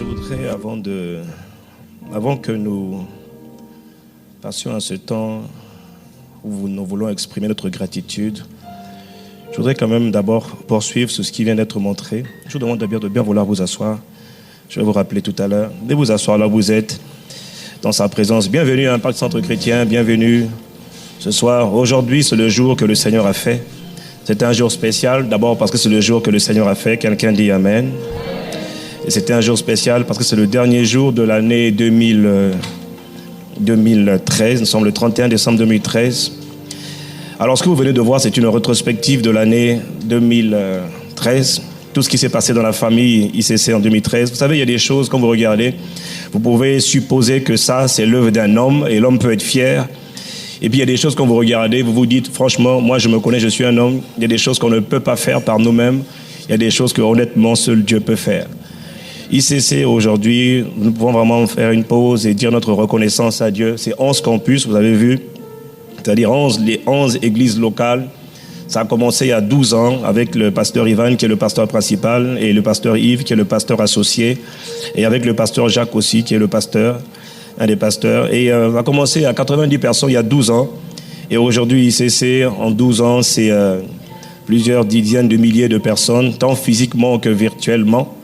Je voudrais, avant que nous passions à ce temps où nous voulons exprimer notre gratitude, je voudrais quand même d'abord poursuivre sur ce qui vient d'être montré. Je vous demande d'abord de bien vouloir vous asseoir. Je vais vous rappeler tout à l'heure. De vous asseoir là où vous êtes, dans sa présence. Bienvenue à Impact Centre Chrétien, bienvenue ce soir. Aujourd'hui, c'est le jour que le Seigneur a fait. C'est un jour spécial, d'abord parce que c'est le jour que le Seigneur a fait. Quelqu'un dit Amen. Et c'était un jour spécial parce que c'est le dernier jour de l'année 2013. Nous sommes le 31 décembre 2013. Alors, ce que vous venez de voir, c'est une rétrospective de l'année 2013. Tout ce qui s'est passé dans la famille ICC en 2013. Vous savez, il y a des choses, quand vous regardez, vous pouvez supposer que ça, c'est l'œuvre d'un homme et l'homme peut être fier. Et puis, il y a des choses, quand vous regardez, vous vous dites, franchement, moi, je me connais, je suis un homme. Il y a des choses qu'on ne peut pas faire par nous-mêmes. Il y a des choses que, honnêtement, seul Dieu peut faire. ICC, aujourd'hui, nous pouvons vraiment faire une pause et dire notre reconnaissance à Dieu. C'est 11 campus, vous avez vu, c'est-à-dire les 11 églises locales. Ça a commencé il y a 12 ans avec le pasteur Ivan, qui est le pasteur principal, et le pasteur Yves, qui est le pasteur associé, et avec le pasteur Jacques aussi, qui est le pasteur, un des pasteurs. Et on a commencé à 90 personnes il y a 12 ans. Et aujourd'hui, ICC, en 12 ans, c'est plusieurs dizaines de milliers de personnes, tant physiquement que virtuellement.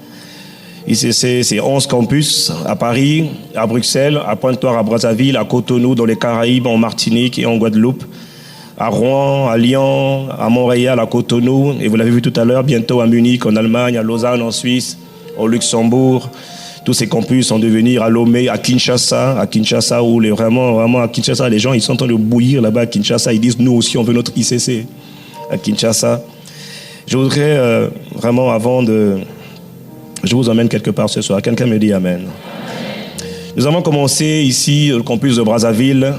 ICC, c'est 11 campus à Paris, à Bruxelles, à Pointe-Noire, à Brazzaville, à Cotonou, dans les Caraïbes, en Martinique et en Guadeloupe, à Rouen, à Lyon, à Montréal, à Cotonou, et vous l'avez vu tout à l'heure, bientôt à Munich, en Allemagne, à Lausanne, en Suisse, au Luxembourg. Tous ces campus sont devenus à Lomé, à Kinshasa, où vraiment à Kinshasa, les gens, ils sont en train de bouillir là-bas à Kinshasa. Ils disent, nous aussi, on veut notre ICC à Kinshasa. Je voudrais vraiment, je vous emmène quelque part ce soir. Quelqu'un me dit Amen. Nous avons commencé ici, le campus de Brazzaville,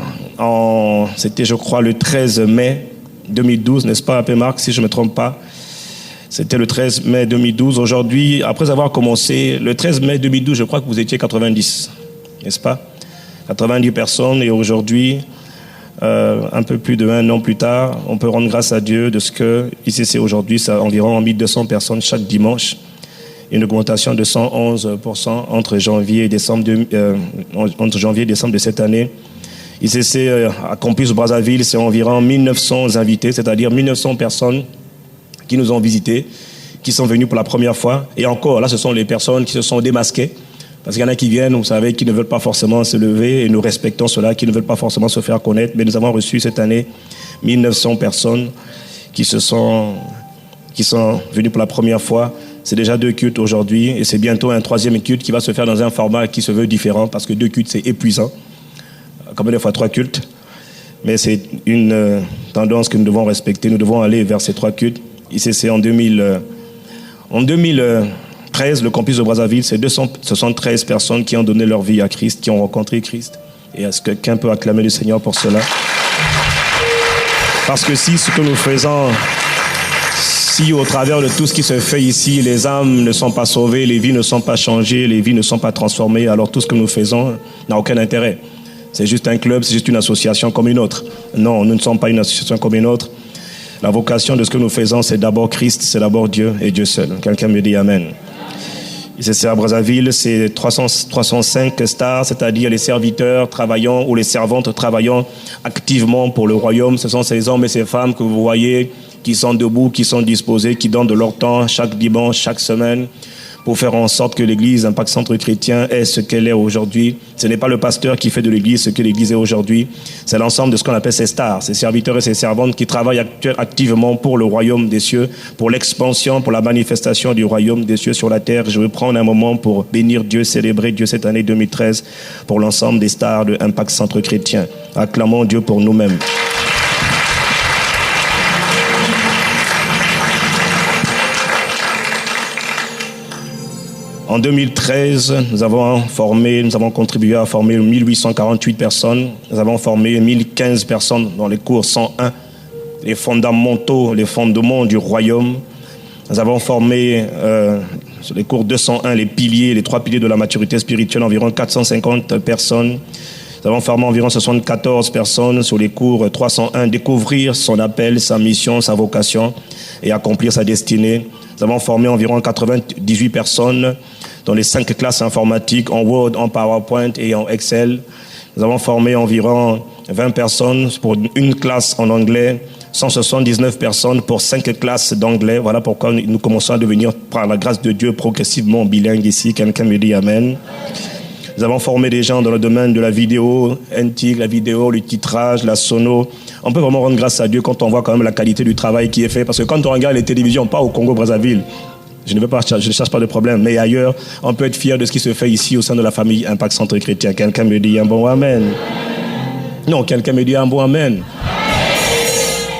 c'était, je crois, le 13 mai 2012, n'est-ce pas, AP Marc, si je ne me trompe pas. C'était le 13 mai 2012. Aujourd'hui, après avoir commencé, le 13 mai 2012, je crois que vous étiez 90, n'est-ce pas? 90 personnes, et aujourd'hui, un peu plus de 1 an plus tard, on peut rendre grâce à Dieu de ce que ICC aujourd'hui, c'est environ 1200 personnes chaque dimanche. Une augmentation de 111% entre janvier et décembre de cette année. ICC à Campus Brazzaville, c'est environ 1900 invités, c'est-à-dire 1900 personnes qui nous ont visités, qui sont venues pour la première fois. Et encore, là, ce sont les personnes qui se sont démasquées. Parce qu'il y en a qui viennent, vous savez, qui ne veulent pas forcément se lever, et nous respectons cela, qui ne veulent pas forcément se faire connaître. Mais nous avons reçu cette année 1900 personnes qui sont venues pour la première fois. C'est déjà 2 cultes aujourd'hui, et c'est bientôt un 3e culte qui va se faire dans un format qui se veut différent, parce que 2 cultes, c'est épuisant. Combien de fois 3 cultes? Mais c'est une tendance que nous devons respecter. Nous devons aller vers ces 3 cultes. Ici, c'est en 2013, le campus de Brazzaville, c'est 273 personnes qui ont donné leur vie à Christ, qui ont rencontré Christ. Et est-ce que quelqu'un peut acclamer le Seigneur pour cela? Parce que si ce que nous faisons... Si au travers de tout ce qui se fait ici, les âmes ne sont pas sauvées, les vies ne sont pas changées, les vies ne sont pas transformées, alors tout ce que nous faisons n'a aucun intérêt. C'est juste un club, c'est juste une association comme une autre. Non, nous ne sommes pas une association comme une autre. La vocation de ce que nous faisons, c'est d'abord Christ, c'est d'abord Dieu et Dieu seul. Quelqu'un me dit Amen. C'est à Brazzaville, c'est 305 stars, c'est-à-dire les serviteurs travaillant ou les servantes travaillant activement pour le royaume. Ce sont ces hommes et ces femmes que vous voyez qui sont debout, qui sont disposés, qui donnent de leur temps chaque dimanche, chaque semaine, pour faire en sorte que l'Église, Impact Centre Chrétien, est ce qu'elle est aujourd'hui. Ce n'est pas le pasteur qui fait de l'Église ce que l'Église est aujourd'hui. C'est l'ensemble de ce qu'on appelle ces stars, ces serviteurs et ces servantes qui travaillent activement pour le royaume des cieux, pour l'expansion, pour la manifestation du royaume des cieux sur la terre. Je vais prendre un moment pour bénir Dieu, célébrer Dieu cette année 2013 pour l'ensemble des stars de Impact Centre Chrétien. Acclamons Dieu pour nous-mêmes. En 2013, nous avons contribué à former 1848 personnes. Nous avons formé 1015 personnes dans les cours 101, les fondements du royaume. Nous avons formé sur les cours 201, les 3 piliers de la maturité spirituelle, environ 450 personnes. Nous avons formé environ 74 personnes sur les cours 301, découvrir son appel, sa mission, sa vocation et accomplir sa destinée. Nous avons formé environ 98 personnes dans les 5 classes informatiques en Word, en PowerPoint et en Excel. Nous avons formé environ 20 personnes pour une classe en anglais, 179 personnes pour 5 classes d'anglais. Voilà pourquoi nous commençons à devenir, par la grâce de Dieu, progressivement bilingues ici. Quelqu'un me dit Amen. Nous avons formé des gens dans le domaine de la vidéo, la vidéo, le titrage, la sono. On peut vraiment rendre grâce à Dieu quand on voit quand même la qualité du travail qui est fait. Parce que quand on regarde les télévisions, pas au Congo-Brazzaville, je ne cherche pas de problème, mais ailleurs, on peut être fier de ce qui se fait ici au sein de la famille Impact Centre Chrétien. Quelqu'un me dit un bon Amen. Non, quelqu'un me dit un bon Amen.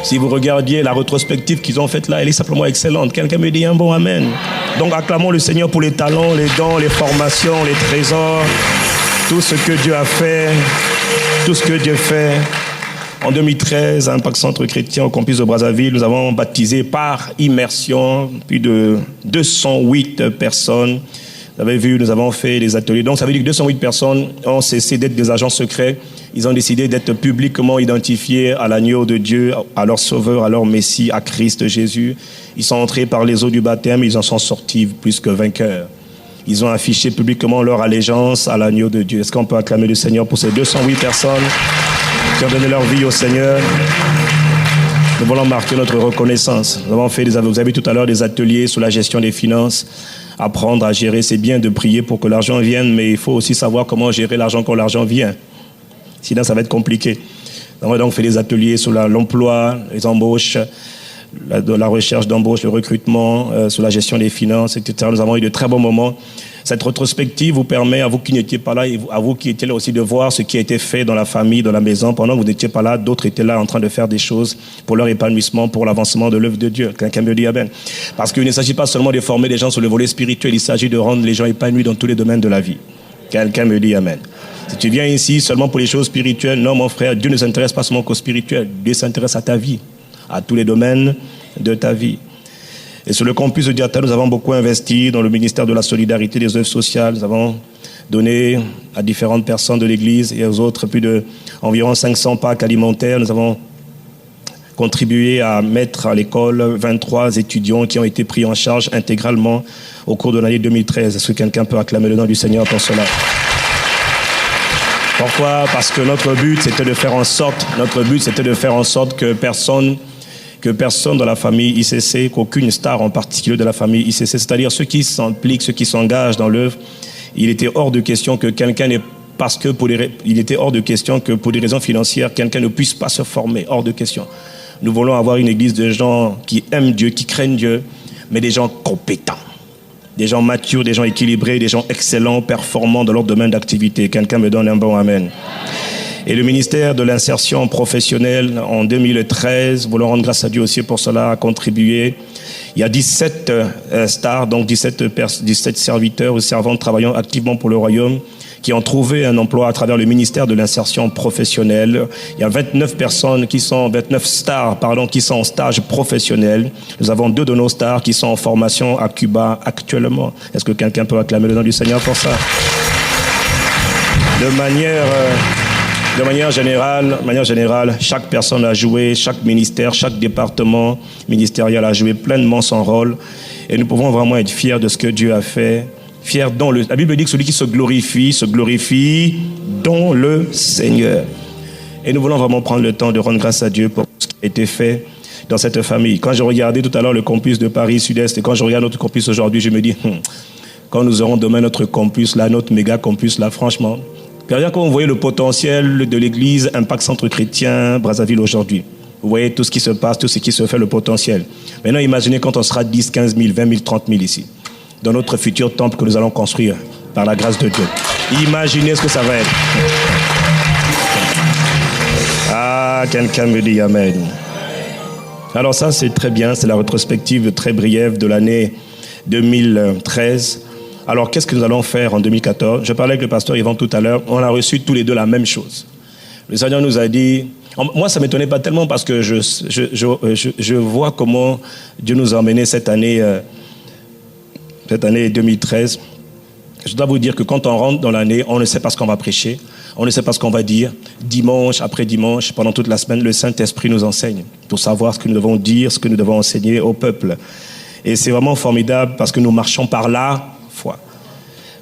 Si vous regardiez la rétrospective qu'ils ont faite là, elle est simplement excellente. Quelqu'un me dit un bon Amen. Donc acclamons le Seigneur pour les talents, les dons, les formations, les trésors, tout ce que Dieu a fait, tout ce que Dieu fait. En 2013, à Impact Centre Chrétien au campus de Brazzaville, nous avons baptisé par immersion plus de 208 personnes. Vous avez vu, nous avons fait des ateliers. Donc ça veut dire que 208 personnes ont cessé d'être des agents secrets. Ils ont décidé d'être publiquement identifiés à l'agneau de Dieu, à leur sauveur, à leur Messie, à Christ Jésus. Ils sont entrés par les eaux du baptême, ils en sont sortis plus que vainqueurs. Ils ont affiché publiquement leur allégeance à l'agneau de Dieu. Est-ce qu'on peut acclamer le Seigneur pour ces 208 personnes qui ont donné leur vie au Seigneur? Nous voulons marquer notre reconnaissance. Nous avons fait vous avez vu tout à l'heure des ateliers sur la gestion des finances. Apprendre à gérer, c'est bien de prier pour que l'argent vienne, mais il faut aussi savoir comment gérer l'argent quand l'argent vient. Sinon, ça va être compliqué. Nous avons donc fait des ateliers sur l'emploi, les embauches, la recherche d'embauche, le recrutement, sur la gestion des finances, etc. Nous avons eu de très bons moments. Cette rétrospective vous permet, à vous qui n'étiez pas là, et à vous qui étiez là aussi, de voir ce qui a été fait dans la famille, dans la maison. Pendant que vous n'étiez pas là, d'autres étaient là en train de faire des choses pour leur épanouissement, pour l'avancement de l'œuvre de Dieu. Quelqu'un me dit Amen. Parce qu'il ne s'agit pas seulement de former des gens sur le volet spirituel, il s'agit de rendre les gens épanouis dans tous les domaines de la vie. Quelqu'un me dit Amen. Si tu viens ici seulement pour les choses spirituelles, non mon frère, Dieu ne s'intéresse pas seulement qu'au spirituel, Dieu s'intéresse à ta vie, à tous les domaines de ta vie. Et sur le campus de Diata, nous avons beaucoup investi dans le ministère de la solidarité des œuvres sociales. Nous avons donné à différentes personnes de l'Église et aux autres plus de environ 500 packs alimentaires. Nous avons contribué à mettre à l'école 23 étudiants qui ont été pris en charge intégralement au cours de l'année 2013. Est-ce que quelqu'un peut acclamer le nom du Seigneur pour cela? Pourquoi? Parce que notre but, c'était de faire en sorte que personne dans la famille ICC, qu'aucune star en particulier de la famille ICC, c'est-à-dire ceux qui s'impliquent, ceux qui s'engagent dans l'œuvre, il était hors de question que il était hors de question que pour des raisons financières, quelqu'un ne puisse pas se former, hors de question. Nous voulons avoir une église de gens qui aiment Dieu, qui craignent Dieu, mais des gens compétents. Des gens matures, des gens équilibrés, des gens excellents, performants dans leur domaine d'activité. Quelqu'un me donne un bon Amen. Et le ministère de l'insertion professionnelle en 2013, voulons rendre grâce à Dieu aussi pour cela, a contribué. Il y a 17 stars, donc 17 serviteurs ou servantes travaillant activement pour le royaume, qui ont trouvé un emploi à travers le ministère de l'insertion professionnelle. Il y a 29 stars qui sont en stage professionnel. Nous avons 2 de nos stars qui sont en formation à Cuba actuellement. Est-ce que quelqu'un peut acclamer le nom du Seigneur pour ça? De manière générale, chaque personne a joué, chaque ministère, chaque département ministériel a joué pleinement son rôle. Et nous pouvons vraiment être fiers de ce que Dieu a fait. La Bible dit que celui qui se glorifie dans le Seigneur. Et nous voulons vraiment prendre le temps de rendre grâce à Dieu pour ce qui a été fait dans cette famille. Quand je regardais tout à l'heure le campus de Paris Sud-Est et quand je regarde notre campus aujourd'hui, je me dis, quand nous aurons demain notre campus là, notre méga campus là, franchement, quand vous voyez le potentiel de l'église Impact Centre Chrétien Brazzaville aujourd'hui, vous voyez tout ce qui se passe, tout ce qui se fait, le potentiel. Maintenant, imaginez quand on sera 10, 15 000, 20 000, 30 000 ici, dans notre futur temple que nous allons construire par la grâce de Dieu. Imaginez ce que ça va être. Ah, quelqu'un me dit Amen. Alors ça, c'est très bien, c'est la rétrospective très brève de l'année 2013. Alors, qu'est-ce que nous allons faire en 2014? Je parlais avec le pasteur Yvan tout à l'heure. On a reçu tous les deux la même chose. Le Seigneur nous a dit... Moi, ça ne m'étonnait pas tellement parce que je vois comment Dieu nous a emmenés cette année 2013. Je dois vous dire que quand on rentre dans l'année, on ne sait pas ce qu'on va prêcher. On ne sait pas ce qu'on va dire. Dimanche après dimanche, pendant toute la semaine, le Saint-Esprit nous enseigne pour savoir ce que nous devons dire, ce que nous devons enseigner au peuple. Et c'est vraiment formidable parce que nous marchons par la foi.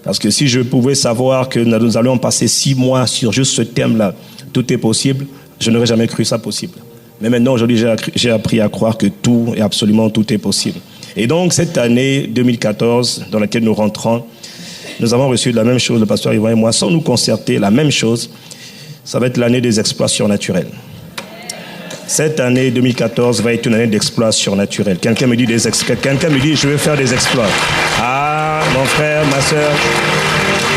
Parce que si je pouvais savoir que nous allons passer 6 mois sur juste ce thème-là, tout est possible, je n'aurais jamais cru ça possible. Mais maintenant, aujourd'hui, j'ai appris à croire que tout et absolument tout est possible. Et donc, cette année 2014, dans laquelle nous rentrons, nous avons reçu la même chose, le pasteur Yvan et moi, sans nous concerter, la même chose. Ça va être l'année des exploits surnaturels. Cette année 2014 va être une année d'exploits surnaturels. Quelqu'un me dit, je vais faire des exploits. Ah, mon frère, ma soeur,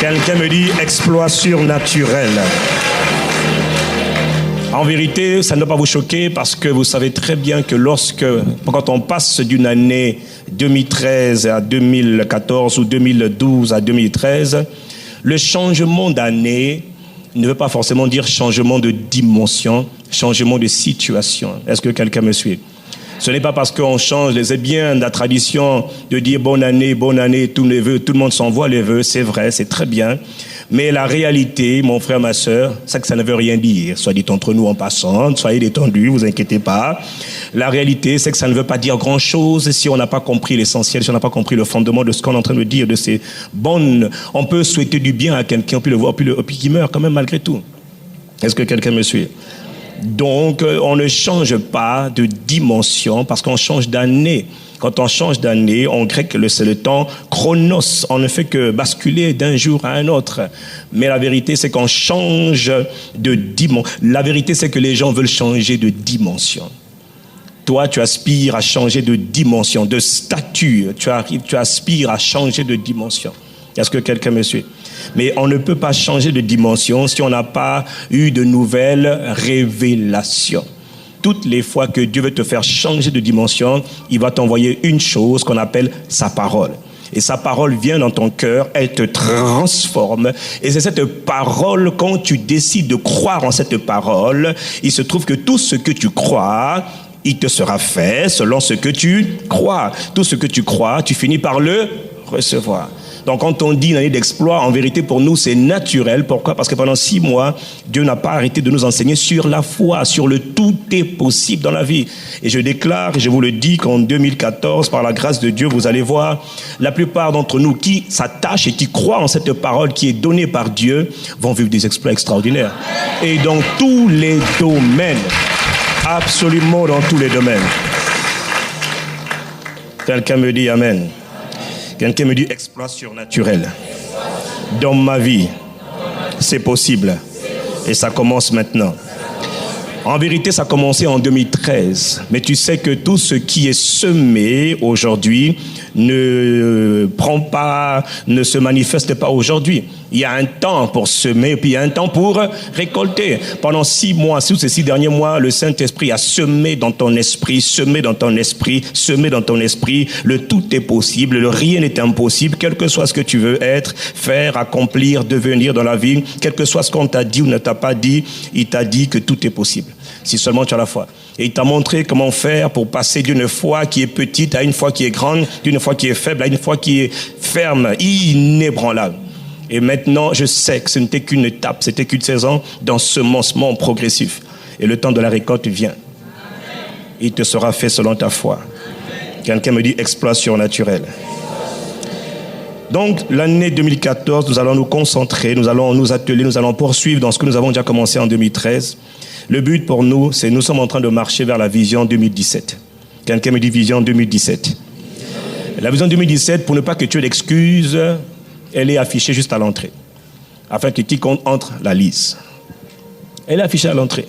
quelqu'un me dit, exploits surnaturels. En vérité, ça ne doit pas vous choquer parce que vous savez très bien que quand on passe d'une année 2013 à 2014 ou 2012 à 2013, le changement d'année ne veut pas forcément dire changement de dimension, changement de situation. Est-ce que quelqu'un me suit? Ce n'est pas parce qu'on change, c'est bien la tradition de dire bonne année, tous les vœux, tout le monde s'envoie les vœux, c'est vrai, c'est très bien. Mais la réalité, mon frère, ma soeur, c'est que ça ne veut rien dire. Soit dit entre nous en passant, soyez détendus, vous inquiétez pas. La réalité, c'est que ça ne veut pas dire grand-chose si on n'a pas compris l'essentiel, si on n'a pas compris le fondement de ce qu'on est en train de dire, de ces bonnes... On peut souhaiter du bien à quelqu'un, puis le voir, puis qui meurt quand même malgré tout. Est-ce que quelqu'un me suit? Donc, on ne change pas de dimension parce qu'on change d'année. Quand on change d'année, en grec, c'est le temps chronos. On ne fait que basculer d'un jour à un autre. Mais la vérité, c'est qu'on change de dimension. La vérité, c'est que les gens veulent changer de dimension. Toi, tu aspires à changer de dimension, de statut. Tu aspires à changer de dimension. Est-ce que quelqu'un me suit? Mais on ne peut pas changer de dimension si on n'a pas eu de nouvelles révélations. Toutes les fois que Dieu veut te faire changer de dimension, il va t'envoyer une chose qu'on appelle sa parole. Et sa parole vient dans ton cœur, elle te transforme. Et c'est cette parole, quand tu décides de croire en cette parole, il se trouve que tout ce que tu crois, il te sera fait selon ce que tu crois. Tout ce que tu crois, tu finis par le recevoir. Donc quand on dit une année d'exploit, en vérité pour nous c'est naturel. Pourquoi? Parce que pendant 6 mois, Dieu n'a pas arrêté de nous enseigner sur la foi, sur le tout est possible dans la vie. Et je déclare, et je vous le dis, qu'en 2014, par la grâce de Dieu, vous allez voir, la plupart d'entre nous qui s'attachent et qui croient en cette parole qui est donnée par Dieu, vont vivre des exploits extraordinaires. Et dans tous les domaines, absolument dans tous les domaines. Quelqu'un me dit Amen. Quelqu'un me dit exploit surnaturel. Dans ma vie, c'est possible. Et ça commence maintenant. En vérité, ça a commencé en 2013. Mais tu sais que tout ce qui est semé aujourd'hui ne se manifeste pas aujourd'hui. Il y a un temps pour semer, puis il y a un temps pour récolter. Pendant 6 mois, sous ces 6 derniers mois, le Saint-Esprit a semé dans ton esprit, le tout est possible, le rien n'est impossible, quel que soit ce que tu veux être, faire, accomplir, devenir dans la vie, quel que soit ce qu'on t'a dit ou ne t'a pas dit, il t'a dit que tout est possible. Si seulement tu as la foi. Et il t'a montré comment faire pour passer d'une foi qui est petite à une foi qui est grande, d'une foi qui est faible à une foi qui est ferme, inébranlable. Et maintenant, je sais que ce n'était qu'une étape, c'était qu'une saison d'ensemencement progressif. Et le temps de la récolte vient. Il te sera fait selon ta foi. Quelqu'un me dit exploit surnaturel. Donc, l'année 2014, nous allons nous concentrer, nous allons nous atteler, nous allons poursuivre dans ce que nous avons déjà commencé en 2013. Le but pour nous, c'est nous sommes en train de marcher vers la vision 2017. Quelqu'un me dit vision 2017. La vision 2017, pour ne pas que tu aies d'excuses, elle est affichée juste à l'entrée, afin que quiconque entre la lise. Elle est affichée à l'entrée.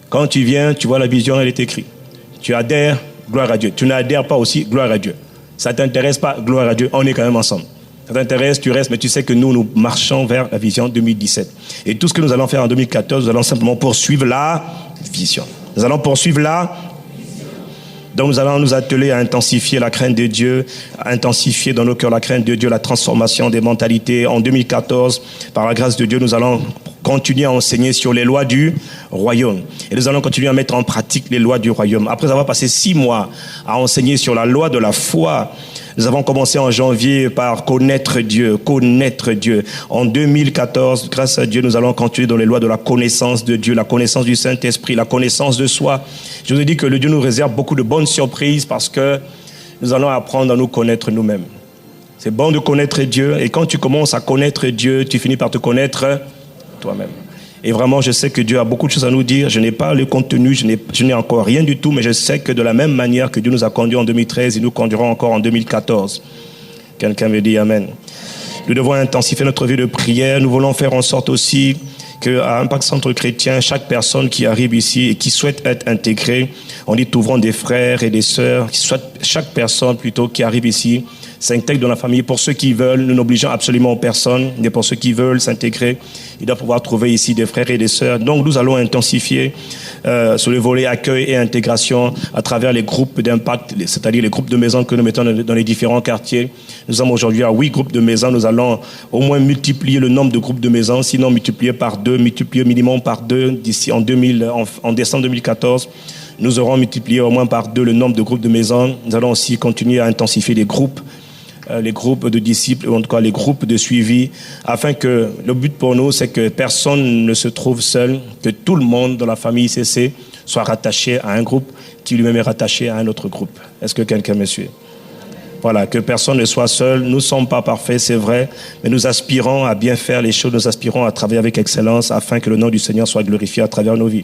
Quand tu viens, tu vois la vision, elle est écrite. Tu adhères, gloire à Dieu. Tu n'adhères pas aussi, gloire à Dieu. Ça ne t'intéresse pas, gloire à Dieu, on est quand même ensemble. Ça t'intéresse, tu restes, mais tu sais que nous marchons vers la vision 2017. Et tout ce que nous allons faire en 2014, nous allons simplement poursuivre la vision. Nous allons poursuivre la Donc nous allons nous atteler à intensifier la crainte de Dieu, à intensifier dans nos cœurs la crainte de Dieu, la transformation des mentalités. En 2014, par la grâce de Dieu, nous allons continuer à enseigner sur les lois du royaume. Et nous allons continuer à mettre en pratique les lois du royaume. Après avoir passé 6 mois à enseigner sur la loi de la foi, Nous avons commencé en janvier par connaître Dieu, connaître Dieu. En 2014, grâce à Dieu, nous allons continuer dans les lois de la connaissance de Dieu, la connaissance du Saint-Esprit, la connaissance de soi. Je vous ai dit que le Dieu nous réserve beaucoup de bonnes surprises parce que nous allons apprendre à nous connaître nous-mêmes. C'est bon de connaître Dieu et quand tu commences à connaître Dieu, tu finis par te connaître toi-même. Et vraiment, je sais que Dieu a beaucoup de choses à nous dire. Je n'ai pas le contenu, je n'ai encore rien du tout, mais je sais que de la même manière que Dieu nous a conduits en 2013, il nous conduira encore en 2014. Quelqu'un me dit Amen. Nous devons intensifier notre vie de prière. Nous voulons faire en sorte aussi qu'à Impact Centre Chrétien, chaque personne qui arrive ici et qui souhaite être intégrée, on dit t'ouvrons des frères et des sœurs, chaque personne plutôt qui arrive ici, s'intègre dans la famille. Pour ceux qui veulent, nous n'obligeons absolument personne, mais pour ceux qui veulent s'intégrer, ils doivent pouvoir trouver ici des frères et des sœurs. Donc nous allons intensifier sur le volet accueil et intégration à travers les groupes d'impact, c'est-à-dire les groupes de maisons que nous mettons dans les différents quartiers. Nous sommes aujourd'hui à 8 groupes de maisons. Nous allons au moins multiplier le nombre de groupes de maisons, sinon multiplier par 2, multiplier minimum par 2 d'ici en décembre 2014. Nous aurons multiplié au moins par 2 le nombre de groupes de maisons. Nous allons aussi continuer à intensifier les groupes de disciples, ou en tout cas les groupes de suivi, afin que le but pour nous, c'est que personne ne se trouve seul, que tout le monde dans la famille ICC soit rattaché à un groupe qui lui-même est rattaché à un autre groupe. Est-ce que quelqu'un me suit? Voilà, que personne ne soit seul. Nous ne sommes pas parfaits, c'est vrai, mais nous aspirons à bien faire les choses, nous aspirons à travailler avec excellence afin que le nom du Seigneur soit glorifié à travers nos vies.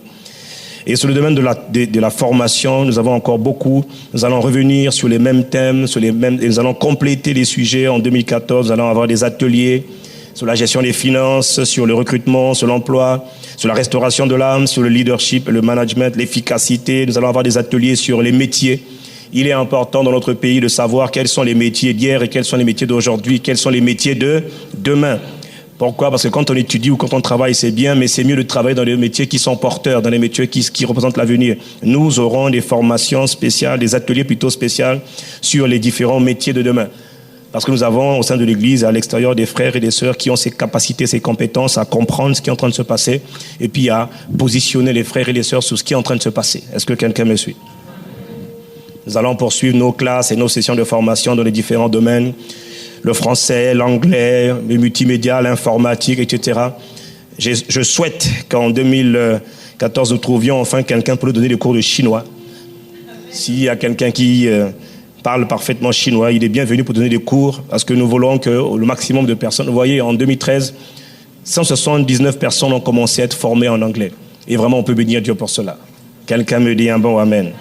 Et sur le domaine de la formation, nous avons encore beaucoup. Nous allons revenir sur les mêmes thèmes, et nous allons compléter les sujets. En 2014, nous allons avoir des ateliers sur la gestion des finances, sur le recrutement, sur l'emploi, sur la restauration de l'âme, sur le leadership, le management, l'efficacité. Nous allons avoir des ateliers sur les métiers. Il est important dans notre pays de savoir quels sont les métiers d'hier et quels sont les métiers d'aujourd'hui, quels sont les métiers de demain. Pourquoi? Parce que quand on étudie ou quand on travaille, c'est bien, mais c'est mieux de travailler dans les métiers qui sont porteurs, dans les métiers qui représentent l'avenir. Nous aurons des formations spéciales, des ateliers plutôt spéciaux sur les différents métiers de demain. Parce que nous avons au sein de l'Église, à l'extérieur, des frères et des sœurs qui ont ces capacités, ces compétences à comprendre ce qui est en train de se passer et puis à positionner les frères et les sœurs sur ce qui est en train de se passer. Est-ce que quelqu'un me suit? Nous allons poursuivre nos classes et nos sessions de formation dans les différents domaines. Le français, l'anglais, le multimédia, l'informatique, etc. Je souhaite qu'en 2014, nous trouvions enfin quelqu'un pour nous donner des cours de chinois. S'il y a quelqu'un qui parle parfaitement chinois, il est bienvenu pour donner des cours, parce que nous voulons que le maximum de personnes... Vous voyez, en 2013, 179 personnes ont commencé à être formées en anglais. Et vraiment, on peut bénir Dieu pour cela. Quelqu'un me dit un bon amen.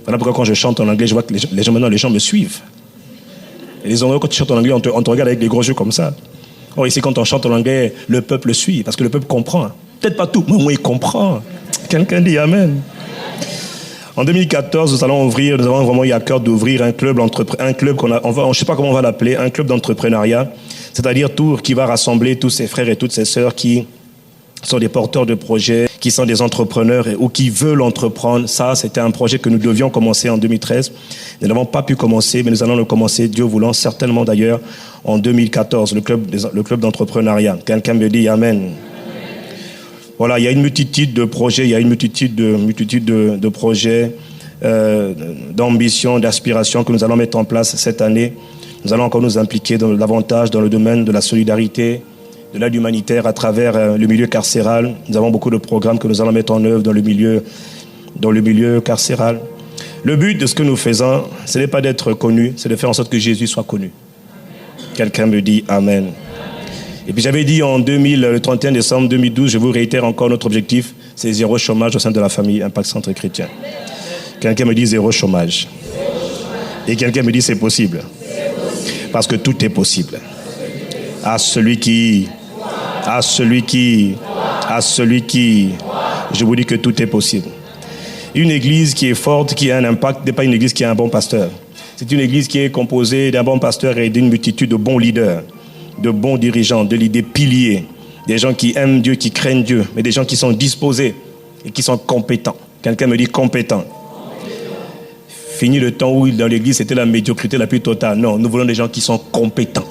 Voilà pourquoi quand je chante en anglais, je vois que les gens me suivent. Et les endroits, quand tu chantes en anglais, on te regarde avec des gros yeux comme ça. Or, ici, quand on chante en anglais, le peuple suit, parce que le peuple comprend. Peut-être pas tout, mais au moins il comprend. Quelqu'un dit Amen. En 2014, nous avons vraiment eu à cœur d'ouvrir un club je ne sais pas comment on va l'appeler, un club d'entrepreneuriat, c'est-à-dire qui va rassembler tous ces frères et toutes ces sœurs qui sont des porteurs de projets, qui sont des entrepreneurs ou qui veulent entreprendre. Ça, c'était un projet que nous devions commencer en 2013. Nous n'avons pas pu commencer, mais nous allons le commencer, Dieu voulant, certainement d'ailleurs, en 2014, le club d'entrepreneuriat. Quelqu'un me dit Amen. Voilà, il y a une multitude de projets, de projets, d'ambitions, d'aspirations que nous allons mettre en place cette année. Nous allons encore nous impliquer davantage dans le domaine de la solidarité, de l'aide humanitaire à travers le milieu carcéral. Nous avons beaucoup de programmes que nous allons mettre en œuvre dans le milieu carcéral. Le but de ce que nous faisons, ce n'est pas d'être connu, c'est de faire en sorte que Jésus soit connu. Quelqu'un me dit Amen. Et puis j'avais dit le 31 décembre 2012, je vous réitère encore notre objectif, c'est 0 chômage au sein de la famille Impact Centre Chrétien. Quelqu'un me dit 0 chômage. Et quelqu'un me dit c'est possible. Parce que tout est possible. À celui qui, je vous dis que tout est possible. Une église qui est forte, qui a un impact, n'est pas une église qui a un bon pasteur. C'est une église qui est composée d'un bon pasteur et d'une multitude de bons leaders, de bons dirigeants, des piliers, des gens qui aiment Dieu, qui craignent Dieu, mais des gens qui sont disposés et qui sont compétents. Quelqu'un me dit compétent. Fini le temps où dans l'église c'était la médiocrité la plus totale. Non, nous voulons des gens qui sont compétents.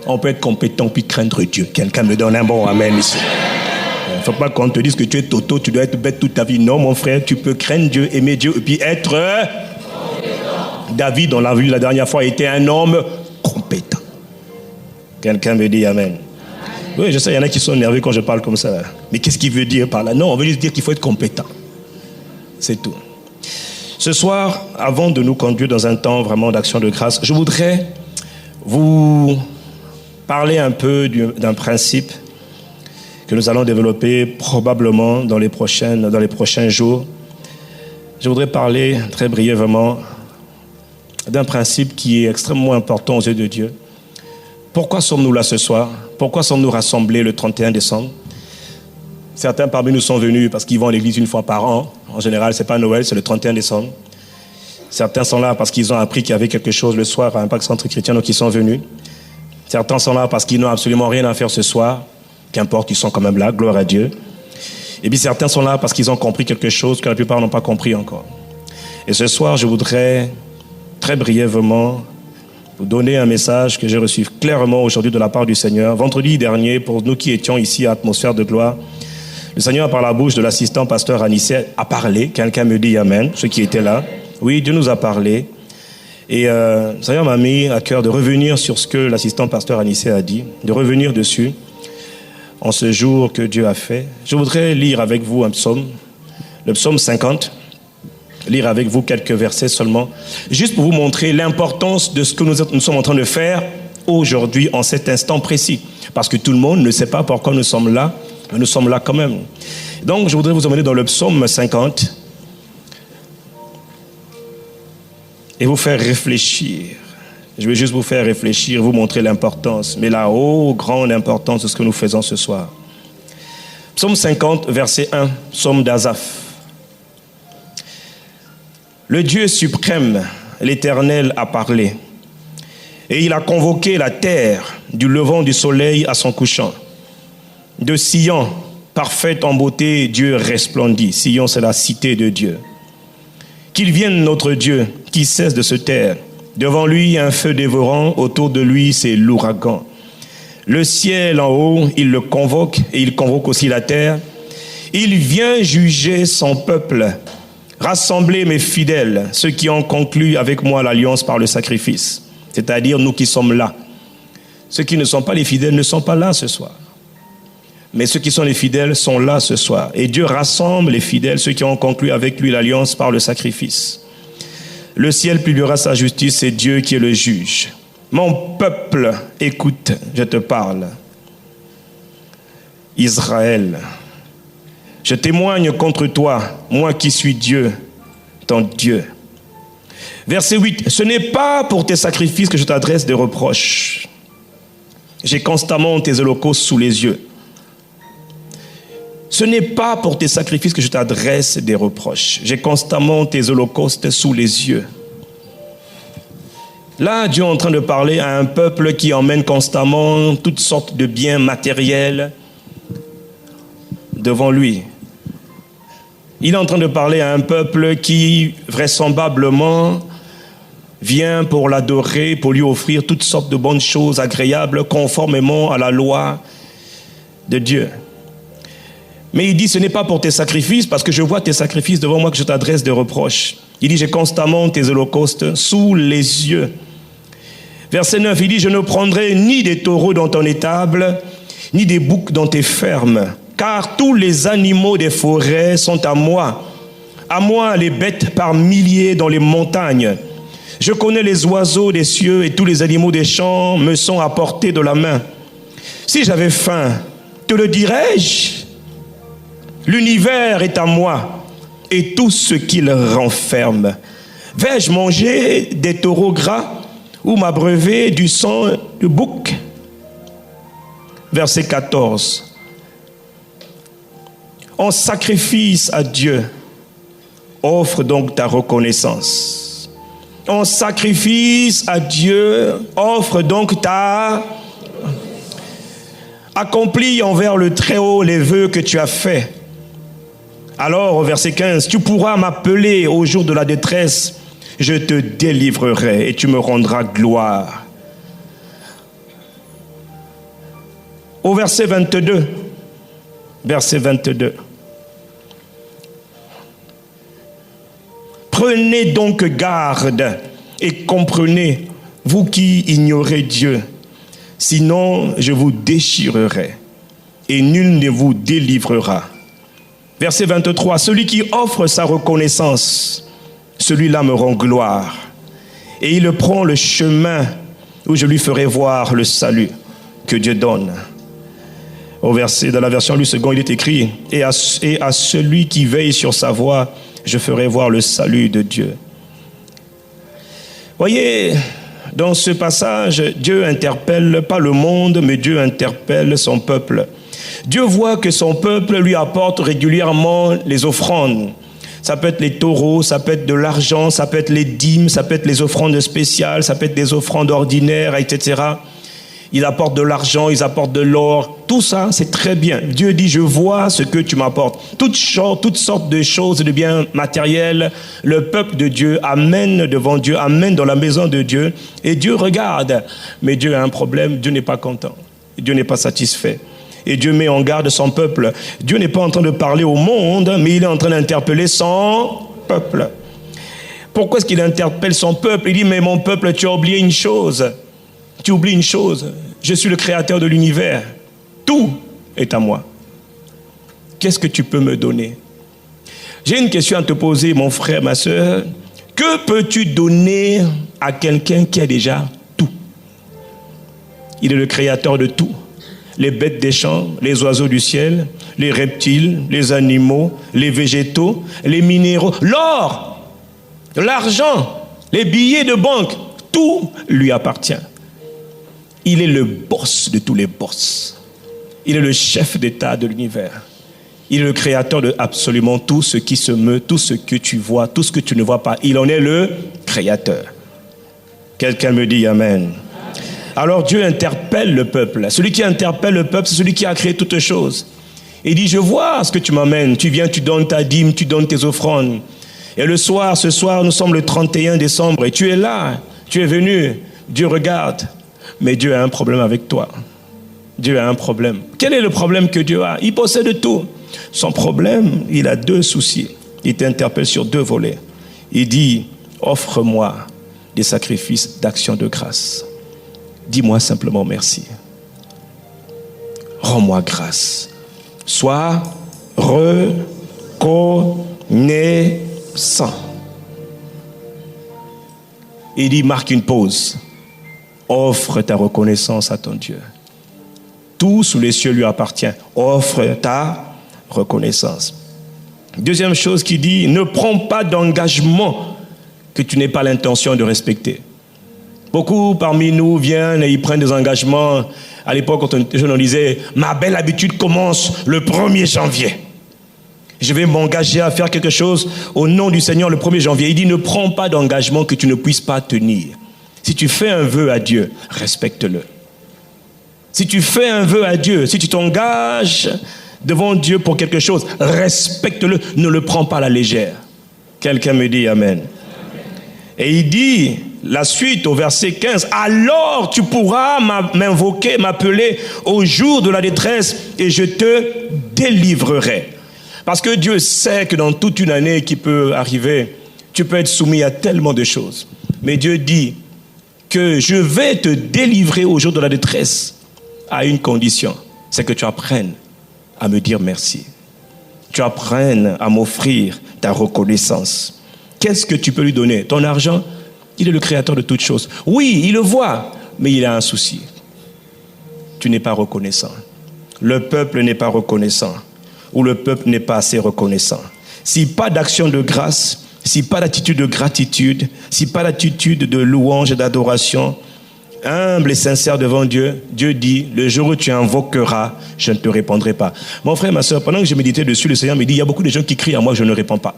On peut être compétent puis craindre Dieu. Quelqu'un me donne un bon amen ici. Il ne faut pas qu'on te dise que tu es toto, tu dois être bête toute ta vie. Non, mon frère, tu peux craindre Dieu, aimer Dieu et puis être... David, on l'a vu la dernière fois, était un homme compétent. Quelqu'un me dit Amen. Oui, je sais, il y en a qui sont nerveux quand je parle comme ça. Mais qu'est-ce qu'il veut dire par là? Non, on veut juste dire qu'il faut être compétent. C'est tout. Ce soir, avant de nous conduire dans un temps vraiment d'action de grâce, je voudrais vous parler un peu d'un principe que nous allons développer probablement dans les prochains jours. Je voudrais parler très brièvement d'un principe qui est extrêmement important aux yeux de Dieu. Pourquoi sommes-nous là ce soir? Pourquoi sommes-nous rassemblés le 31 décembre? Certains parmi nous sont venus parce qu'ils vont à l'église une fois par an. En général, ce n'est pas Noël, c'est le 31 décembre. Certains sont là parce qu'ils ont appris qu'il y avait quelque chose le soir à Impact Centre Chrétien, donc ils sont venus. Certains sont là parce qu'ils n'ont absolument rien à faire ce soir. Qu'importe, ils sont quand même là, gloire à Dieu. Et puis certains sont là parce qu'ils ont compris quelque chose que la plupart n'ont pas compris encore. Et ce soir, je voudrais très brièvement vous donner un message que j'ai reçu clairement aujourd'hui de la part du Seigneur. Vendredi dernier, pour nous qui étions ici à Atmosphère de Gloire, le Seigneur, par la bouche de l'assistant pasteur Anissé, a parlé. Quelqu'un me dit Amen, ceux qui étaient là. Oui, Dieu nous a parlé. Et le Seigneur m'a mis à cœur de revenir sur ce que l'assistant pasteur Anissé a dit, de revenir dessus en ce jour que Dieu a fait. Je voudrais lire avec vous un psaume, le psaume 50, lire avec vous quelques versets seulement, juste pour vous montrer l'importance de ce que nous sommes en train de faire aujourd'hui, en cet instant précis. Parce que tout le monde ne sait pas pourquoi nous sommes là, mais nous sommes là quand même. Donc, je voudrais vous emmener dans le psaume 50 et vous faire réfléchir. Je vais juste vous faire réfléchir, vous montrer l'importance, mais la grande importance de ce que nous faisons ce soir. Psaume 50, verset 1, psaume d'Asaph. Le Dieu suprême, l'Éternel, a parlé, et il a convoqué la terre du levant du soleil à son couchant. De Sion, parfaite en beauté, Dieu resplendit. Sion, c'est la cité de Dieu. Qu'il vienne notre Dieu, qui cesse de se taire. Devant lui, un feu dévorant, autour de lui, c'est l'ouragan. Le ciel en haut, il le convoque, et il convoque aussi la terre. Il vient juger son peuple, rassembler mes fidèles, ceux qui ont conclu avec moi l'alliance par le sacrifice, c'est-à-dire nous qui sommes là. Ceux qui ne sont pas les fidèles ne sont pas là ce soir. Mais ceux qui sont les fidèles sont là ce soir. Et Dieu rassemble les fidèles, ceux qui ont conclu avec lui l'alliance par le sacrifice. Le ciel publiera sa justice, c'est Dieu qui est le juge. Mon peuple, écoute, je te parle. Israël, je témoigne contre toi, moi qui suis Dieu, ton Dieu. Verset 8, ce n'est pas pour tes sacrifices que je t'adresse des reproches. J'ai constamment tes holocaustes sous les yeux. Ce n'est pas pour tes sacrifices que je t'adresse des reproches. J'ai constamment tes holocaustes sous les yeux. Là, Dieu est en train de parler à un peuple qui emmène constamment toutes sortes de biens matériels devant lui. Il est en train de parler à un peuple qui, vraisemblablement, vient pour l'adorer, pour lui offrir toutes sortes de bonnes choses agréables, conformément à la loi de Dieu. Mais il dit, ce n'est pas pour tes sacrifices, parce que je vois tes sacrifices devant moi que je t'adresse des reproches. Il dit, j'ai constamment tes holocaustes sous les yeux. Verset 9, il dit, je ne prendrai ni des taureaux dans ton étable, ni des boucs dans tes fermes, car tous les animaux des forêts sont à moi les bêtes par milliers dans les montagnes. Je connais les oiseaux des cieux et tous les animaux des champs me sont à portée de la main. Si j'avais faim, te le dirais-je? L'univers est à moi et tout ce qu'il renferme. Vais-je manger des taureaux gras ou m'abreuver du sang de bouc? Verset 14. En sacrifice à Dieu, offre donc ta reconnaissance. En sacrifice à Dieu, offre donc ta... Accomplis envers le Très-Haut les vœux que tu as faits. Alors, au verset 15, tu pourras m'appeler au jour de la détresse, je te délivrerai et tu me rendras gloire. Au verset 22, prenez donc garde et comprenez, vous qui ignorez Dieu. Sinon, je vous déchirerai et nul ne vous délivrera. Verset 23, celui qui offre sa reconnaissance, celui-là me rend gloire. Et il prend le chemin où je lui ferai voir le salut que Dieu donne. Au verset, dans la version Louis II, il est écrit, et à celui qui veille sur sa voie, je ferai voir le salut de Dieu. Voyez, dans ce passage, Dieu interpelle pas le monde, mais Dieu interpelle son peuple. Dieu voit que son peuple lui apporte régulièrement les offrandes. Ça peut être les taureaux, ça peut être de l'argent, ça peut être les dîmes, ça peut être les offrandes spéciales, ça peut être des offrandes ordinaires, etc. Ils apportent de l'argent, ils apportent de l'or. Tout ça, c'est très bien. Dieu dit, je vois ce que tu m'apportes. Toutes sortes de choses, de biens matériels, le peuple de Dieu amène devant Dieu, amène dans la maison de Dieu. Et Dieu regarde. Mais Dieu a un problème, Dieu n'est pas content. Dieu n'est pas satisfait. Et Dieu met en garde son peuple. Dieu n'est pas en train de parler au monde, mais il est en train d'interpeller son peuple. Pourquoi est-ce qu'il interpelle son peuple? Il dit, mais mon peuple, tu as oublié une chose. Tu oublies une chose. Je suis le créateur de l'univers. Tout est à moi. Qu'est-ce que tu peux me donner? J'ai une question à te poser, mon frère, ma soeur. Que peux-tu donner à quelqu'un qui a déjà tout? Il est le créateur de tout. Les bêtes des champs, les oiseaux du ciel, les reptiles, les animaux, les végétaux, les minéraux, l'or, l'argent, les billets de banque, tout lui appartient. Il est le boss de tous les boss. Il est le chef d'État de l'univers. Il est le créateur de absolument tout ce qui se meut, tout ce que tu vois, tout ce que tu ne vois pas. Il en est le créateur. Quelqu'un me dit Amen. Alors Dieu interpelle le peuple. Celui qui interpelle le peuple, c'est celui qui a créé toutes choses. Il dit, je vois ce que tu m'amènes. Tu viens, tu donnes ta dîme, tu donnes tes offrandes. Et le soir, ce soir, nous sommes le 31 décembre et tu es là, tu es venu. Dieu regarde. Mais Dieu a un problème avec toi. Dieu a un problème. Quel est le problème que Dieu a? Il possède tout. Son problème, il a deux soucis. Il t'interpelle sur deux volets. Il dit, offre-moi des sacrifices d'action de grâce. Dis-moi simplement merci. Rends-moi grâce. Sois reconnaissant. Il dit, marque une pause. Offre ta reconnaissance à ton Dieu. Tout sous les cieux lui appartient. Offre ta reconnaissance. Deuxième chose qu'il dit, ne prends pas d'engagement que tu n'aies pas l'intention de respecter. Beaucoup parmi nous viennent et ils prennent des engagements. À l'époque, quand on était jeune, on disait, ma belle habitude commence le 1er janvier. Je vais m'engager à faire quelque chose au nom du Seigneur le 1er janvier. Il dit, ne prends pas d'engagement que tu ne puisses pas tenir. Si tu fais un vœu à Dieu, respecte-le. Si tu fais un vœu à Dieu, si tu t'engages devant Dieu pour quelque chose, respecte-le, ne le prends pas à la légère. Quelqu'un me dit Amen. Et il dit, la suite au verset 15, alors tu pourras m'invoquer, m'appeler au jour de la détresse et je te délivrerai. Parce que Dieu sait que dans toute une année qui peut arriver, tu peux être soumis à tellement de choses. Mais Dieu dit que je vais te délivrer au jour de la détresse à une condition, c'est que tu apprennes à me dire merci. Tu apprennes à m'offrir ta reconnaissance. Qu'est-ce que tu peux lui donner? Ton argent? Il est le créateur de toutes choses. Oui, il le voit, mais il a un souci. Tu n'es pas reconnaissant. Le peuple n'est pas reconnaissant. Ou le peuple n'est pas assez reconnaissant. Si pas d'action de grâce, si pas d'attitude de gratitude, si pas d'attitude de louange et d'adoration, humble et sincère devant Dieu, Dieu dit, le jour où tu invoqueras, je ne te répondrai pas. Mon frère, ma soeur, pendant que je méditais dessus, le Seigneur me dit, il y a beaucoup de gens qui crient à moi, je ne réponds pas.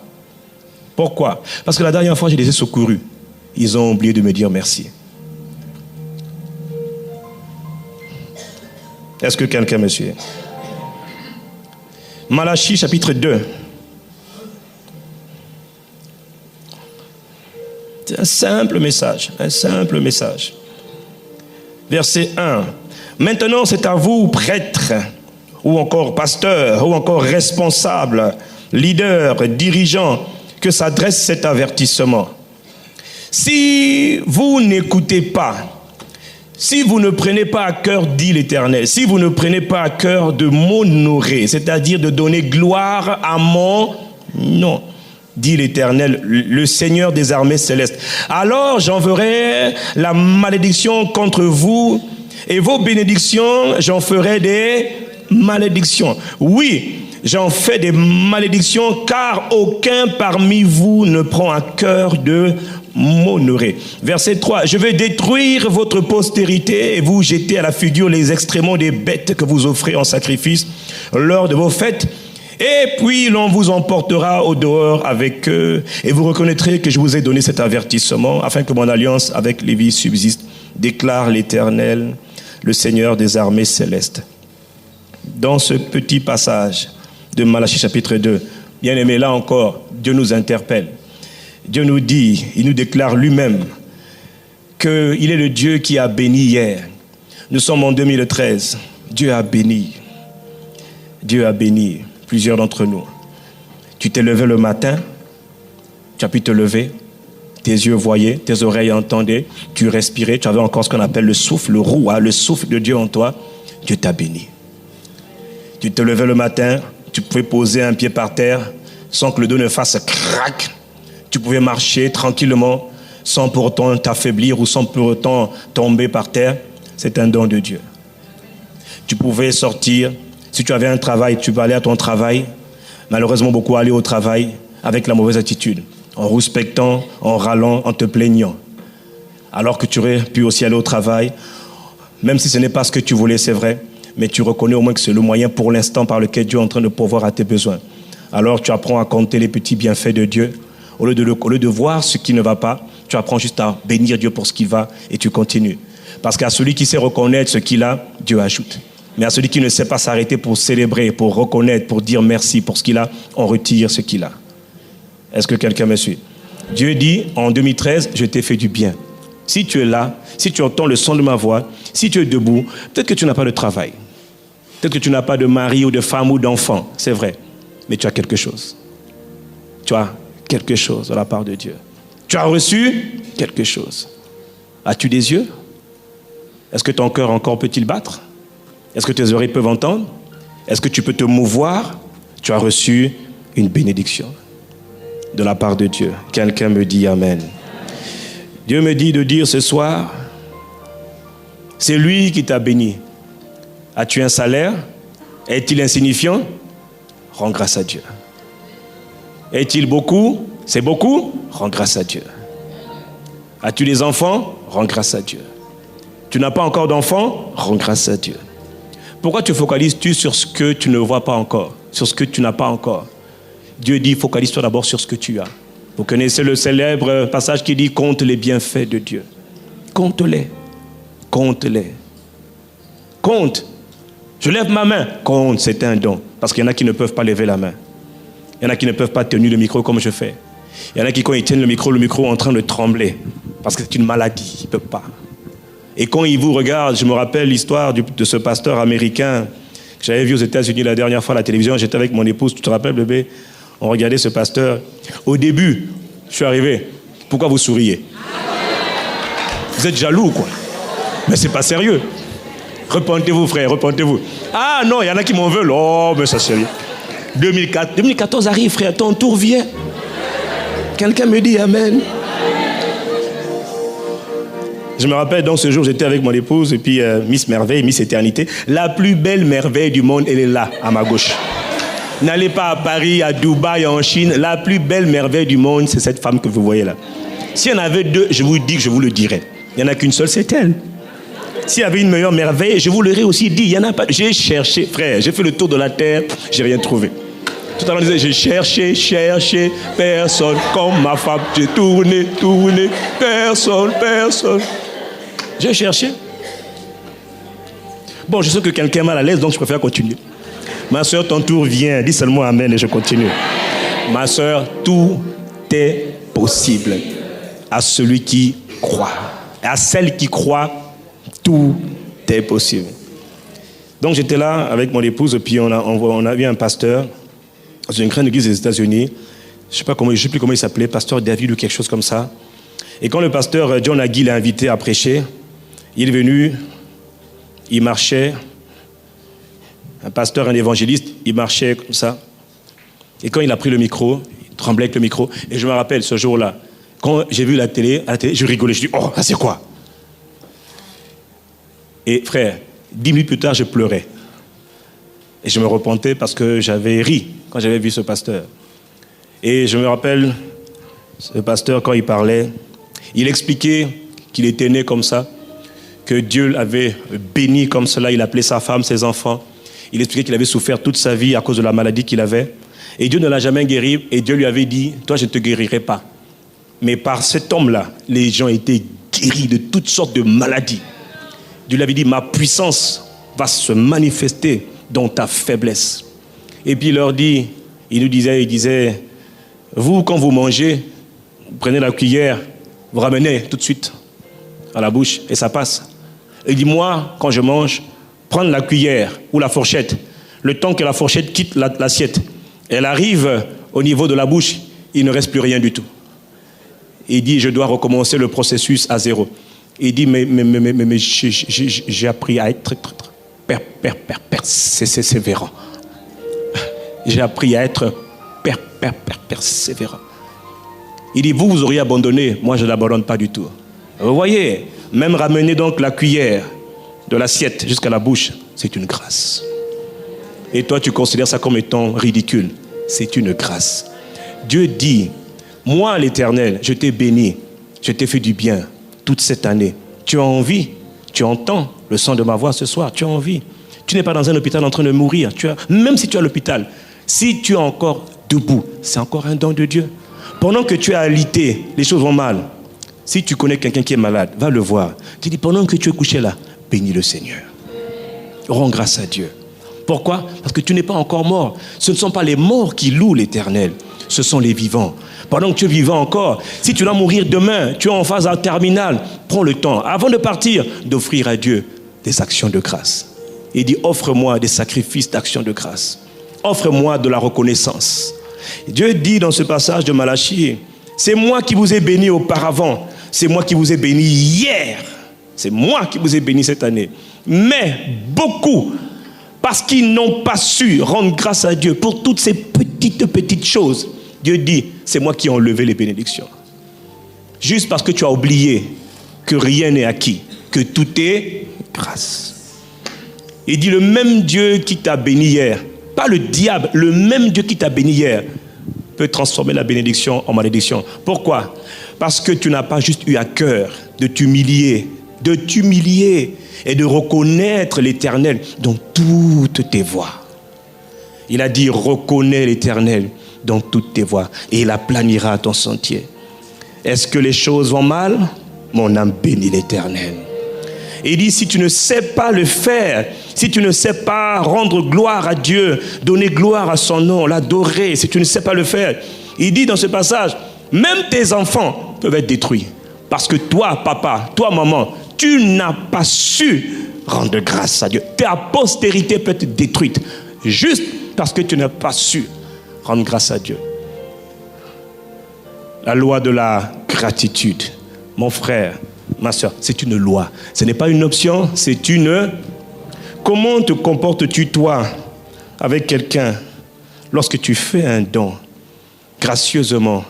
Pourquoi? Parce que la dernière fois, je les ai secourus. Ils ont oublié de me dire merci. Est-ce que quelqu'un me suit? Malachie chapitre 2. C'est un simple message, un simple message. Verset 1. Maintenant, c'est à vous, prêtres, ou encore pasteurs, ou encore responsables, leaders, dirigeants, que s'adresse cet avertissement. Si vous n'écoutez pas, si vous ne prenez pas à cœur, dit l'Éternel, si vous ne prenez pas à cœur de m'honorer, c'est-à-dire de donner gloire à mon nom, dit l'Éternel, le Seigneur des armées célestes, alors j'enverrai la malédiction contre vous et vos bénédictions, j'en ferai des malédictions. Oui, j'en fais des malédictions car aucun parmi vous ne prend à cœur de m'honorer. Verset 3, je vais détruire votre postérité et vous jeter à la figure les excréments des bêtes que vous offrez en sacrifice lors de vos fêtes. Et puis l'on vous emportera au dehors avec eux et vous reconnaîtrez que je vous ai donné cet avertissement afin que mon alliance avec Lévi subsiste, déclare l'Éternel, le Seigneur des armées célestes. Dans ce petit passage de Malachie chapitre 2, bien aimé, là encore, Dieu nous interpelle. Dieu nous dit, il nous déclare lui-même qu'il est le Dieu qui a béni hier. Nous sommes en 2013. Dieu a béni. Dieu a béni plusieurs d'entre nous. Tu t'es levé le matin, tu as pu te lever, tes yeux voyaient, tes oreilles entendaient, tu respirais, tu avais encore ce qu'on appelle le souffle, le rouah, le souffle de Dieu en toi. Dieu t'a béni. Tu te levais le matin, tu pouvais poser un pied par terre sans que le dos ne fasse crac. Tu pouvais marcher tranquillement sans pour autant t'affaiblir ou sans pour autant tomber par terre. C'est un don de Dieu. Tu pouvais sortir. Si tu avais un travail, tu peux aller à ton travail. Malheureusement, beaucoup allaient au travail avec la mauvaise attitude, en rouspectant, en râlant, en te plaignant. Alors que tu aurais pu aussi aller au travail, même si ce n'est pas ce que tu voulais, c'est vrai, mais tu reconnais au moins que c'est le moyen pour l'instant par lequel Dieu est en train de pourvoir à tes besoins. Alors tu apprends à compter les petits bienfaits de Dieu. Au lieu de voir ce qui ne va pas, tu apprends juste à bénir Dieu pour ce qui va et tu continues. Parce qu'à celui qui sait reconnaître ce qu'il a, Dieu ajoute. Mais à celui qui ne sait pas s'arrêter pour célébrer, pour reconnaître, pour dire merci pour ce qu'il a, on retire ce qu'il a. Est-ce que quelqu'un me suit? Dieu dit, en 2013, je t'ai fait du bien. Si tu es là, si tu entends le son de ma voix, si tu es debout, peut-être que tu n'as pas de travail. Peut-être que tu n'as pas de mari ou de femme ou d'enfant, c'est vrai. Mais tu as quelque chose. Tu as quelque chose de la part de Dieu. Tu as reçu quelque chose. As-tu des yeux? Est-ce que ton cœur encore peut-il battre? Est-ce que tes oreilles peuvent entendre? Est-ce que tu peux te mouvoir? Tu as reçu une bénédiction de la part de Dieu. Quelqu'un me dit Amen. Dieu me dit de dire ce soir, c'est lui qui t'a béni. As-tu un salaire? Est-il insignifiant? Rends grâce à Dieu. Est-il beaucoup? C'est beaucoup? Rends grâce à Dieu. As-tu des enfants? Rends grâce à Dieu. Tu n'as pas encore d'enfants? Rends grâce à Dieu. Pourquoi te focalises-tu sur ce que tu ne vois pas encore, sur ce que tu n'as pas encore? Dieu dit, focalise-toi d'abord sur ce que tu as. Vous connaissez le célèbre passage qui dit, compte les bienfaits de Dieu. Compte-les. Compte-les. Compte. Je lève ma main. Compte, c'est un don. Parce qu'il y en a qui ne peuvent pas lever la main. Il y en a qui ne peuvent pas tenir le micro comme je fais. Il y en a qui, quand ils tiennent le micro est en train de trembler. Parce que c'est une maladie. Ils ne peuvent pas. Et quand ils vous regardent, je me rappelle l'histoire de ce pasteur américain que j'avais vu aux États-Unis la dernière fois à la télévision. J'étais avec mon épouse, tu te rappelles, bébé? On regardait ce pasteur. Au début, je suis arrivé. Pourquoi vous souriez? Vous êtes jaloux, quoi. Mais c'est pas sérieux. Repentez-vous, frère, repentez-vous. Ah non, il y en a qui m'en veulent. Oh, mais c'est sérieux. 2014 arrive, frère, ton tour vient. Quelqu'un me dit Amen. Je me rappelle, donc ce jour, j'étais avec mon épouse et puis Miss Merveille, Miss Éternité. La plus belle merveille du monde, elle est là, à ma gauche. N'allez pas à Paris, à Dubaï, en Chine. La plus belle merveille du monde, c'est cette femme que vous voyez là. S'il y en avait deux, je vous dis que je vous le dirais. Il n'y en a qu'une seule, c'est elle. S'il y avait une meilleure merveille, je vous l'aurais aussi dit. Il y en a pas. J'ai cherché, frère, j'ai fait le tour de la terre, j'ai rien trouvé. Tout à l'heure, on disait, j'ai cherché, personne comme ma femme. J'ai tourné, personne. J'ai cherché. Bon, je sais que quelqu'un est mal à l'aise, donc je préfère continuer. Ma soeur, ton tour vient. Dis seulement Amen et je continue. Ma soeur, tout est possible à celui qui croit. À celle qui croit, tout est possible. Donc j'étais là avec mon épouse et puis on a vu un pasteur dans une grande église des États-Unis. Je ne sais plus comment il s'appelait, pasteur David ou quelque chose comme ça. Et quand le pasteur John Hagee l'a invité à prêcher, il est venu, il marchait, un pasteur, un évangéliste, il marchait comme ça. Et quand il a pris le micro, il tremblait avec le micro. Et je me rappelle ce jour-là, quand j'ai vu à la télé, je rigolais, je dis, oh, ça c'est quoi? Et frère, 10 minutes plus tard, je pleurais. Et je me repentais parce que j'avais ri quand j'avais vu ce pasteur. Et je me rappelle, ce pasteur, quand il parlait, il expliquait qu'il était né comme ça, que Dieu l'avait béni comme cela, il appelait sa femme, ses enfants. Il expliquait qu'il avait souffert toute sa vie à cause de la maladie qu'il avait. Et Dieu ne l'a jamais guéri. Et Dieu lui avait dit, toi, je ne te guérirai pas. Mais par cet homme-là, les gens étaient guéris de toutes sortes de maladies. Dieu lui avait dit, ma puissance va se manifester dans ta faiblesse. Et puis il disait, vous, quand vous mangez, vous prenez la cuillère, vous ramenez tout de suite à la bouche et ça passe. Il dit, moi, quand je mange, prendre la cuillère ou la fourchette, le temps que la fourchette quitte l'assiette, elle arrive au niveau de la bouche, il ne reste plus rien du tout. Il dit, je dois recommencer le processus à zéro. Il dit, mais j'ai appris à être persévérant. J'ai appris à être persévérant. Il dit, vous auriez abandonné, moi je ne l'abandonne pas du tout. Vous voyez, même ramener donc la cuillère de l'assiette jusqu'à la bouche, c'est une grâce. Et toi, tu considères ça comme étant ridicule. C'est une grâce. Dieu dit, moi, l'Éternel, je t'ai béni, je t'ai fait du bien toute cette année. Tu as envie, tu entends le son de ma voix ce soir, tu as envie. Tu n'es pas dans un hôpital en train de mourir. Même si tu es à l'hôpital, si tu es encore debout, c'est encore un don de Dieu. Pendant que tu es alité, les choses vont mal. Si tu connais quelqu'un qui est malade, va le voir. Tu dis, pendant que tu es couché là, bénis le Seigneur. Rends grâce à Dieu. Pourquoi? Parce que tu n'es pas encore mort. Ce ne sont pas les morts qui louent l'Éternel. Ce sont les vivants. Pendant que tu es vivant encore, si tu dois mourir demain, tu es en phase terminale, prends le temps, avant de partir, d'offrir à Dieu des actions de grâce. Il dit, offre-moi des sacrifices d'action de grâce. Offre-moi de la reconnaissance. Dieu dit dans ce passage de Malachie, c'est moi qui vous ai béni auparavant. C'est moi qui vous ai béni hier. C'est moi qui vous ai béni cette année. Mais beaucoup, parce qu'ils n'ont pas su rendre grâce à Dieu pour toutes ces petites choses, Dieu dit, c'est moi qui ai enlevé les bénédictions. Juste parce que tu as oublié que rien n'est acquis, que tout est grâce. Il dit, le même Dieu qui t'a béni hier, pas le diable, le même Dieu qui t'a béni hier, peut transformer la bénédiction en malédiction. Pourquoi? Parce que tu n'as pas juste eu à cœur de t'humilier et de reconnaître l'Éternel dans toutes tes voies. Il a dit, reconnais l'Éternel dans toutes tes voies et il aplanira ton sentier. Est-ce que les choses vont mal? Mon âme bénit l'Éternel. Et il dit, si tu ne sais pas le faire, si tu ne sais pas rendre gloire à Dieu, donner gloire à son nom, l'adorer, si tu ne sais pas le faire, il dit dans ce passage, même tes enfants peuvent être détruits. Parce que toi, papa, toi, maman, tu n'as pas su rendre grâce à Dieu. Ta postérité peut être détruite juste parce que tu n'as pas su rendre grâce à Dieu. La loi de la gratitude, mon frère, ma soeur, c'est une loi. Ce n'est pas une option, c'est une... Comment te comportes-tu, toi, avec quelqu'un lorsque tu fais un don gracieusement?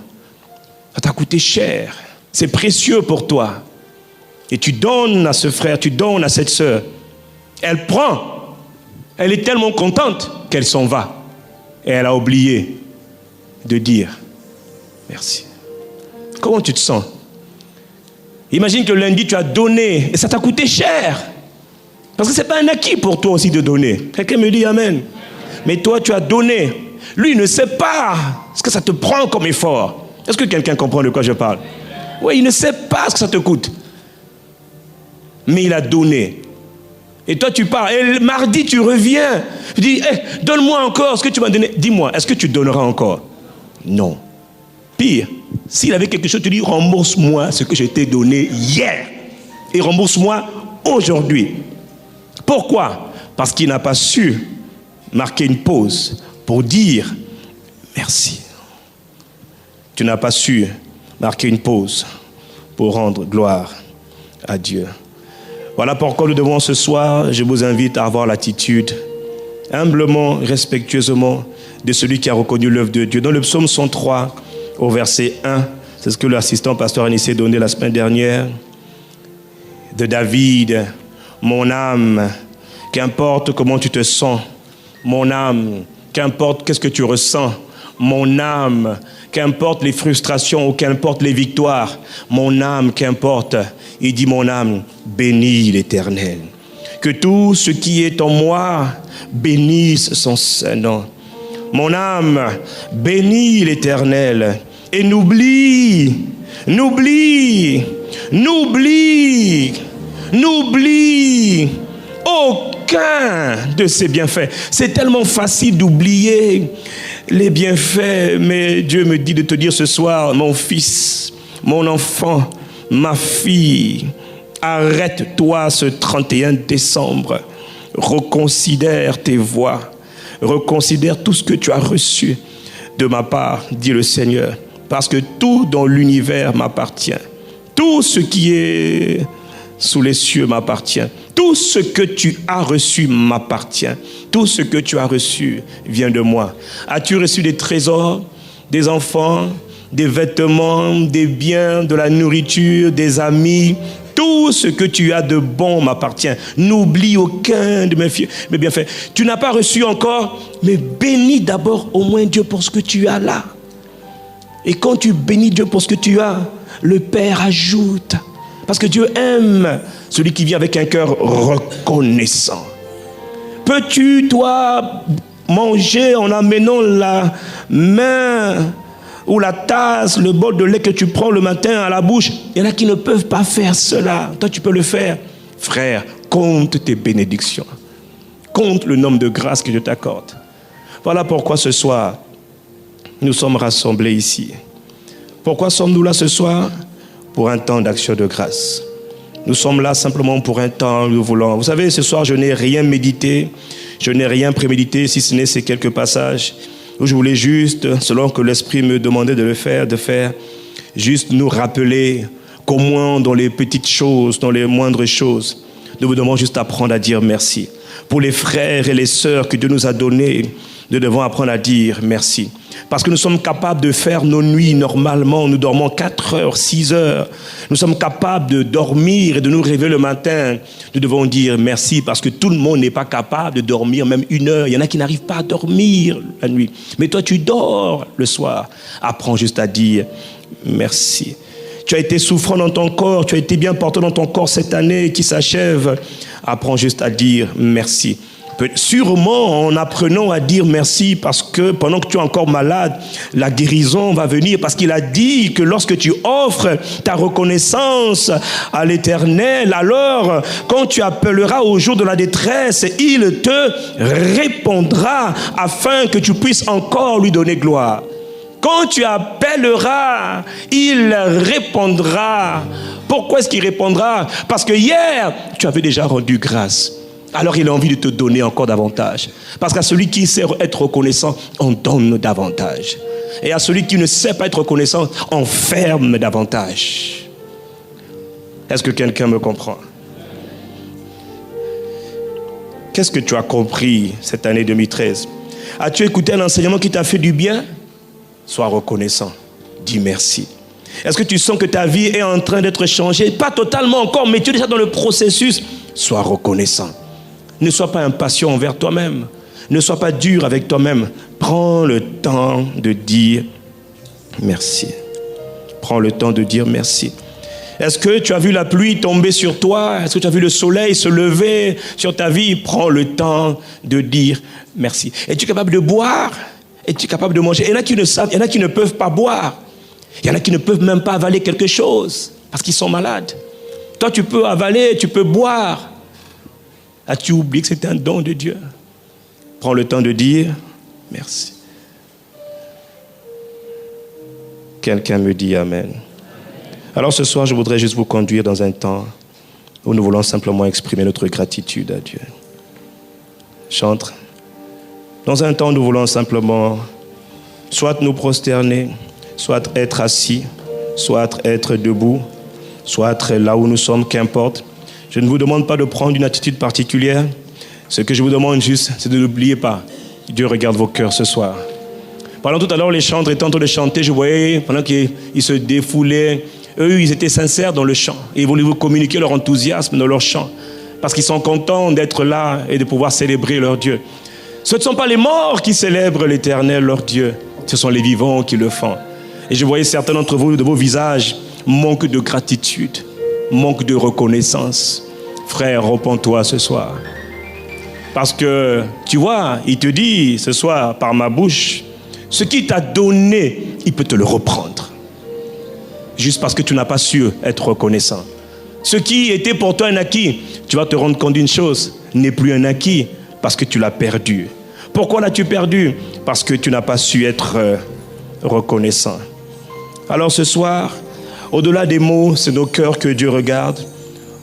Ça t'a coûté cher, c'est précieux pour toi. Et tu donnes à ce frère, tu donnes à cette sœur. Elle prend, elle est tellement contente qu'elle s'en va. Et elle a oublié de dire merci. Comment tu te sens? Imagine que lundi, tu as donné et ça t'a coûté cher. Parce que ce n'est pas un acquis pour toi aussi de donner. Quelqu'un me dit amen. Mais toi, tu as donné. Lui, il ne sait pas ce que ça te prend comme effort. Est-ce que quelqu'un comprend de quoi je parle? Oui, il ne sait pas ce que ça te coûte. Mais il a donné. Et toi, tu pars. Et le mardi, tu reviens. Tu dis, hey, donne-moi encore ce que tu m'as donné. Dis-moi, est-ce que tu donneras encore? Non. Pire, s'il avait quelque chose, tu dis, rembourse-moi ce que je t'ai donné hier. Et rembourse-moi aujourd'hui. Pourquoi? Parce qu'il n'a pas su marquer une pause pour dire merci. Tu n'as pas su marquer une pause pour rendre gloire à Dieu. Voilà pourquoi nous devons ce soir, je vous invite à avoir l'attitude, humblement, respectueusement, de celui qui a reconnu l'œuvre de Dieu. Dans le psaume 103, au verset 1, c'est ce que l'assistant pasteur Anissé donné la semaine dernière, de David, mon âme, qu'importe comment tu te sens, mon âme, qu'importe qu'est-ce que tu ressens, mon âme, qu'importe les frustrations ou qu'importe les victoires, mon âme, qu'importe, il dit mon âme, bénis l'Éternel. Que tout ce qui est en moi bénisse son saint nom. Mon âme, bénis l'Éternel et n'oublie aucun de ses bienfaits. C'est tellement facile d'oublier les bienfaits, mais Dieu me dit de te dire ce soir, mon fils, mon enfant, ma fille, arrête-toi ce 31 décembre, reconsidère tes voies, reconsidère tout ce que tu as reçu de ma part, dit le Seigneur, parce que tout dans l'univers m'appartient. Tout ce qui est sous les cieux m'appartient. Tout ce que tu as reçu m'appartient. Tout ce que tu as reçu vient de moi. As-tu reçu des trésors, des enfants, des vêtements, des biens, de la nourriture, des amis? Tout ce que tu as de bon m'appartient. N'oublie aucun de mes bienfaits. Tu n'as pas reçu encore, mais bénis d'abord au moins Dieu pour ce que tu as là. Et quand tu bénis Dieu pour ce que tu as, le Père ajoute. Parce que Dieu aime celui qui vit avec un cœur reconnaissant. Peux-tu, toi, manger en amenant la main ou la tasse, le bol de lait que tu prends le matin à la bouche? Il y en a qui ne peuvent pas faire cela. Toi, tu peux le faire. Frère, compte tes bénédictions. Compte le nombre de grâces que je t'accorde. Voilà pourquoi ce soir, nous sommes rassemblés ici. Pourquoi sommes-nous là ce soir? Pour un temps d'action de grâce. Nous sommes là simplement pour un temps, nous voulons. Vous savez, ce soir, je n'ai rien médité, je n'ai rien prémédité, si ce n'est ces quelques passages où je voulais juste, selon que l'Esprit me demandait de le faire, juste nous rappeler qu'au moins dans les petites choses, dans les moindres choses, nous devons juste apprendre à dire merci. Pour les frères et les sœurs que Dieu nous a donnés, nous devons apprendre à dire merci. Parce que nous sommes capables de faire nos nuits normalement. Nous dormons 4 heures, 6 heures. Nous sommes capables de dormir et de nous réveiller le matin. Nous devons dire merci parce que tout le monde n'est pas capable de dormir même 1 heure. Il y en a qui n'arrivent pas à dormir la nuit. Mais toi, tu dors le soir. Apprends juste à dire merci. Tu as été souffrant dans ton corps. Tu as été bien porté dans ton corps cette année qui s'achève. Apprends juste à dire merci. Sûrement en apprenant à dire merci parce que pendant que tu es encore malade, la guérison va venir parce qu'il a dit que lorsque tu offres ta reconnaissance à l'Éternel, alors quand tu appelleras au jour de la détresse, il te répondra afin que tu puisses encore lui donner gloire. Quand tu appelleras, il répondra. Pourquoi est-ce qu'il répondra? Parce que hier, tu avais déjà rendu grâce. Alors il a envie de te donner encore davantage. Parce qu'à celui qui sait être reconnaissant, on donne davantage. Et à celui qui ne sait pas être reconnaissant, on ferme davantage. Est-ce que quelqu'un me comprend? Qu'est-ce que tu as compris cette année 2013? As-tu écouté un enseignement qui t'a fait du bien? Sois reconnaissant. Dis merci. Est-ce que tu sens que ta vie est en train d'être changée? Pas totalement encore, mais tu es déjà dans le processus. Sois reconnaissant. Ne sois pas impatient envers toi-même. Ne sois pas dur avec toi-même. Prends le temps de dire merci. Prends le temps de dire merci. Est-ce que tu as vu la pluie tomber sur toi? Est-ce que tu as vu le soleil se lever sur ta vie? Prends le temps de dire merci. Es-tu capable de boire? Es-tu capable de manger? Il y en a qui ne savent, il y en a qui ne peuvent pas boire. Il y en a qui ne peuvent même pas avaler quelque chose parce qu'ils sont malades. Toi, tu peux avaler, tu peux boire. As-tu oublié que c'est un don de Dieu? Prends le temps de dire merci. Quelqu'un me dit amen. Alors ce soir, je voudrais juste vous conduire dans un temps où nous voulons simplement exprimer notre gratitude à Dieu. Chantre. Dans un temps où nous voulons simplement soit nous prosterner, soit être assis, soit être debout, soit là où nous sommes, qu'importe. Je ne vous demande pas de prendre une attitude particulière. Ce que je vous demande juste, c'est de n'oublier pas. Dieu regarde vos cœurs ce soir. Pendant tout à l'heure, les chanteurs étaient en train de chanter, je voyais, pendant qu'ils se défoulaient, eux, ils étaient sincères dans le chant. Et ils voulaient vous communiquer leur enthousiasme dans leur chant. Parce qu'ils sont contents d'être là et de pouvoir célébrer leur Dieu. Ce ne sont pas les morts qui célèbrent l'Éternel, leur Dieu. Ce sont les vivants qui le font. Et je voyais certains d'entre vous, de vos visages, manque de gratitude, manque de reconnaissance. Frère, repens-toi ce soir. Parce que, tu vois, il te dit ce soir, par ma bouche, ce qu'il t'a donné, il peut te le reprendre. Juste parce que tu n'as pas su être reconnaissant. Ce qui était pour toi un acquis, tu vas te rendre compte d'une chose, n'est plus un acquis parce que tu l'as perdu. Pourquoi l'as-tu perdu? Parce que tu n'as pas su être reconnaissant. Alors ce soir, au-delà des mots, c'est nos cœurs que Dieu regarde.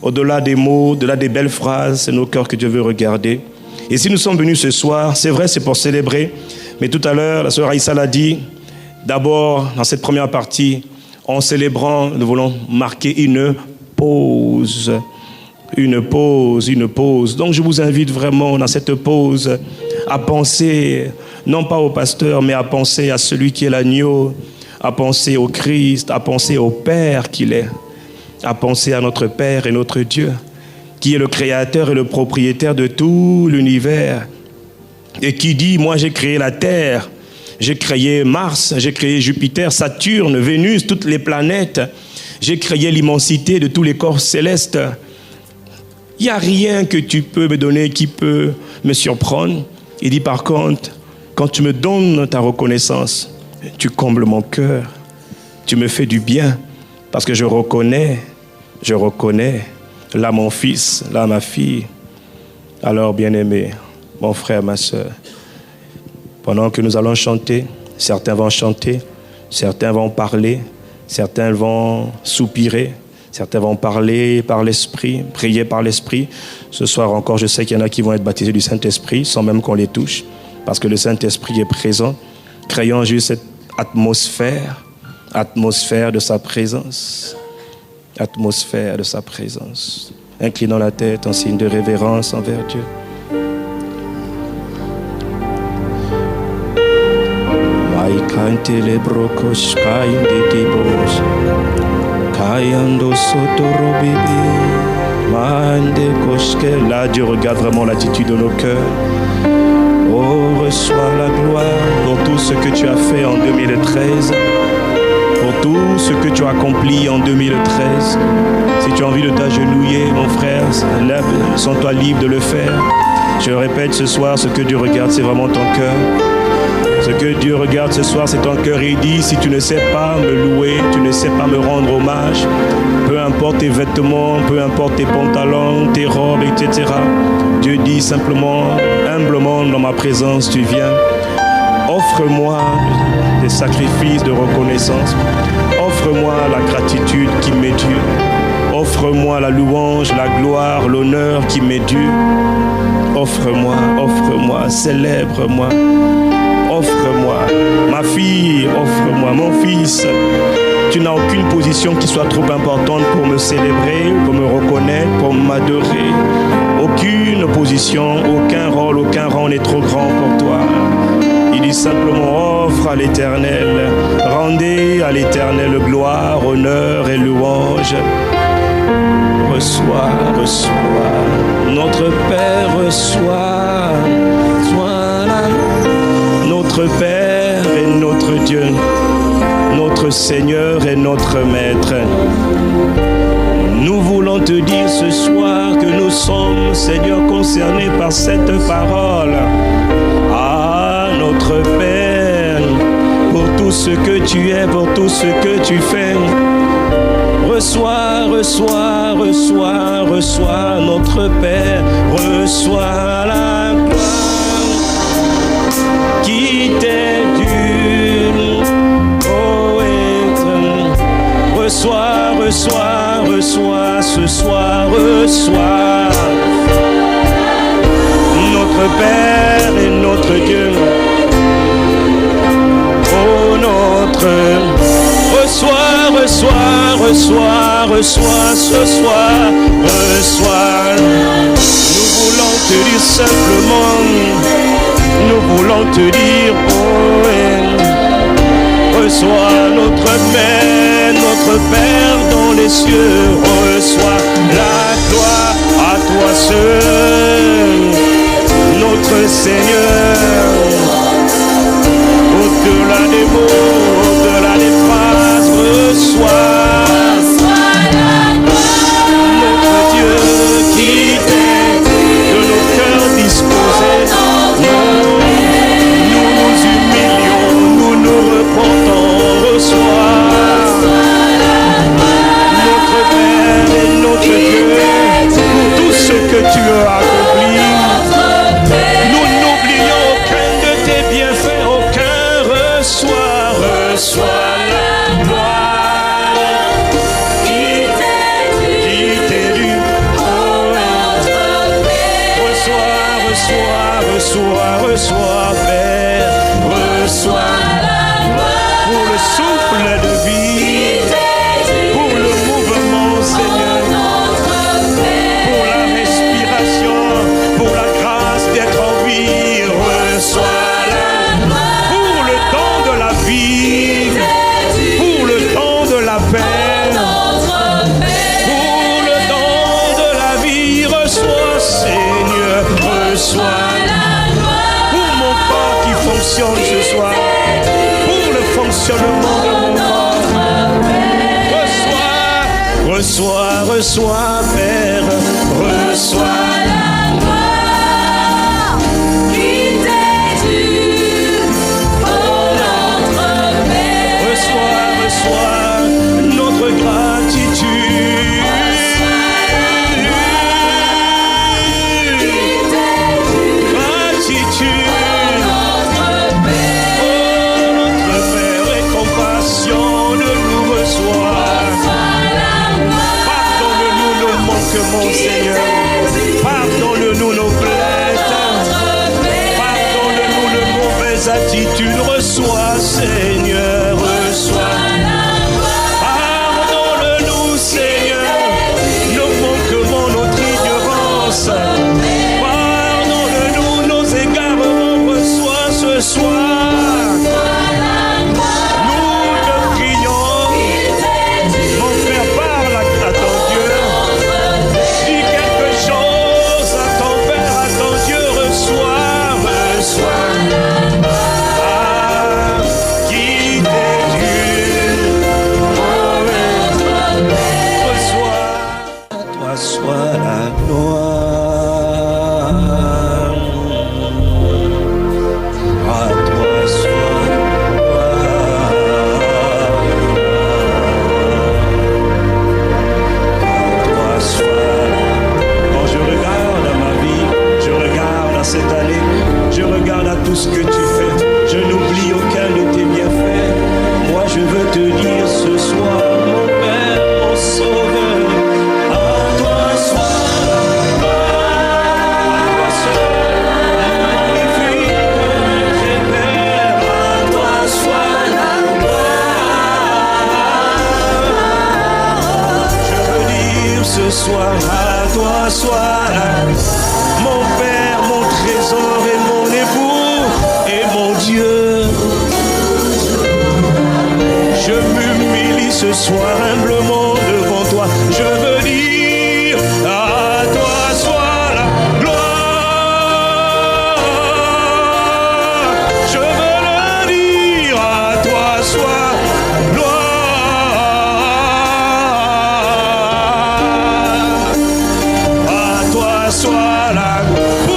Au-delà des mots, au-delà des belles phrases, c'est nos cœurs que Dieu veut regarder. Et si nous sommes venus ce soir, c'est vrai, c'est pour célébrer. Mais tout à l'heure, la sœur Aïssa l'a dit, d'abord, dans cette première partie, en célébrant, nous voulons marquer une pause. Une pause, une pause. Donc je vous invite vraiment dans cette pause à penser, non pas au pasteur, mais à penser à celui qui est l'agneau, à penser au Christ, à penser au Père qu'il est, à penser à notre Père et notre Dieu, qui est le créateur et le propriétaire de tout l'univers, et qui dit, moi j'ai créé la terre, j'ai créé Mars, j'ai créé Jupiter, Saturne, Vénus, toutes les planètes, j'ai créé l'immensité de tous les corps célestes. Il n'y a rien que tu peux me donner qui peut me surprendre. Il dit par contre, quand tu me donnes ta reconnaissance, tu combles mon cœur, tu me fais du bien, parce que je reconnais, là mon fils, là ma fille. Alors bien-aimé, mon frère, ma soeur, pendant que nous allons chanter, certains vont chanter, certains vont parler, certains vont soupirer, certains vont parler par l'Esprit, prier par l'Esprit. Ce soir encore, je sais qu'il y en a qui vont être baptisés du Saint-Esprit sans même qu'on les touche, parce que le Saint-Esprit est présent. Créons juste cette atmosphère de sa présence. Atmosphère de sa présence. Inclinons la tête en signe de révérence envers Dieu. Là, Dieu regarde vraiment l'attitude de nos cœurs. Oh, reçois la gloire pour tout ce que tu as fait en 2013, pour tout ce que tu as accompli en 2013. Si tu as envie de t'agenouiller, mon frère, sens-toi libre de le faire. Je répète ce soir, ce que Dieu regarde, c'est vraiment ton cœur. Ce que Dieu regarde ce soir, c'est ton cœur. Il dit, si tu ne sais pas me louer, tu ne sais pas me rendre hommage, peu importe tes vêtements, peu importe tes pantalons, tes robes, etc. Dieu dit simplement, humblement, dans ma présence, tu viens. Offre-moi des sacrifices de reconnaissance. Offre-moi la gratitude qui m'est due. Offre-moi la louange, la gloire, l'honneur qui m'est dû. Offre-moi, célèbre-moi. Offre-moi, ma fille, offre-moi, mon fils. Tu n'as aucune position qui soit trop importante pour me célébrer, pour me reconnaître, pour m'adorer. Aucune position, aucun rôle, aucun rang n'est trop grand pour toi. Il dit simplement, offre à l'Éternel, rendez à l'Éternel gloire, honneur et louange. Reçois, notre Père reçoit, sois là. Notre Père et notre Dieu, notre Seigneur et notre Maître. Nous voulons te dire ce soir que nous sommes, Seigneur, concernés par cette parole. Ah, notre Père, pour tout ce que tu es, pour tout ce que tu fais. Reçois, notre Père, reçois la gloire qui t'est due, oh éternel. Reçois ce soir, reçois notre Père et notre Dieu. Oh notre, reçois reçois ce soir, reçois. Nous voulons te dire simplement, nous voulons te dire, oh, reçois notre Mère, notre Père dans les cieux, reçois la gloire à toi seul, notre Seigneur. Au-delà des mots, au-delà des phrases, reçois notre Dieu qui t'aide de nos cœurs disposés. Nous nous humilions, nous nous repentons, reçois notre Père et notre Dieu pour tout ce que tu as accompli. Nous n'oublions aucun de tes bienfaits, aucun. Reçois la gloire qui t'est due, oh notre Père. Reçois, Père, reçois la gloire pour le souffle de vie, pour le mouvement, Seigneur, pour la respiration, pour la grâce d'être en vie. Reçois la gloire pour le temps de la vie, pour le temps de la paix, pour le temps de la vie. Reçois, Seigneur, reçois pour mon corps qui fonctionne ce soir, pour le fonctionnement de mon corps. Reçois, Père, reçois. Notre gratitude, oh notre Père et compassion de nous reçoit. Pardonne-nous nos manquements, Seigneur. Pardonne-nous nos plaies. Pardonne-nous nos mauvaises attitudes. Reçois, Seigneur, reçois. Pardonne-nous nos égarements, reçois ce soir. Nous te prions, mon frère, parle à ton Dieu. Dis quelque chose à ton Père, à ton Dieu, reçois. Qui t'est dû, reçois. À toi soit la gloire. Cette année, je regarde à tout ce que tu fais, je n'oublie aucun de tes bienfaits. Moi je veux te dire ce soir, mon Père, mon Sauveur, à toi soit la gloire, à toi seul, magnifique et Père, à toi soit la gloire. Je veux dire ce soir, à toi soit la gloire, mon Père, mon trésor et mon époux et mon Dieu. Je m'humilie ce soir humblement devant toi. Je veux dire à toi soit la gloire. Je veux le dire à toi soit gloire. À toi soit la gloire.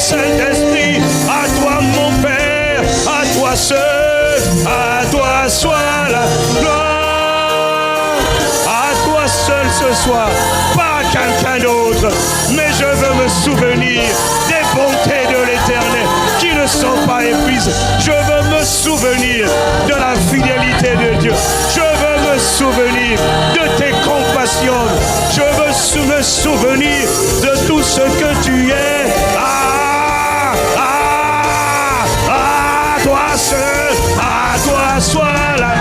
Saint-Esprit, à toi mon Père, à toi seul, à toi soit la gloire. À toi seul ce soir, pas quelqu'un d'autre, mais je veux me souvenir des bontés de l'Éternel qui ne sont pas épuisées. Je veux me souvenir de la fidélité de Dieu. Je veux me souvenir de tes compassions. Je veux me souvenir de tout ce que tu es. Toi seul, à toi soit la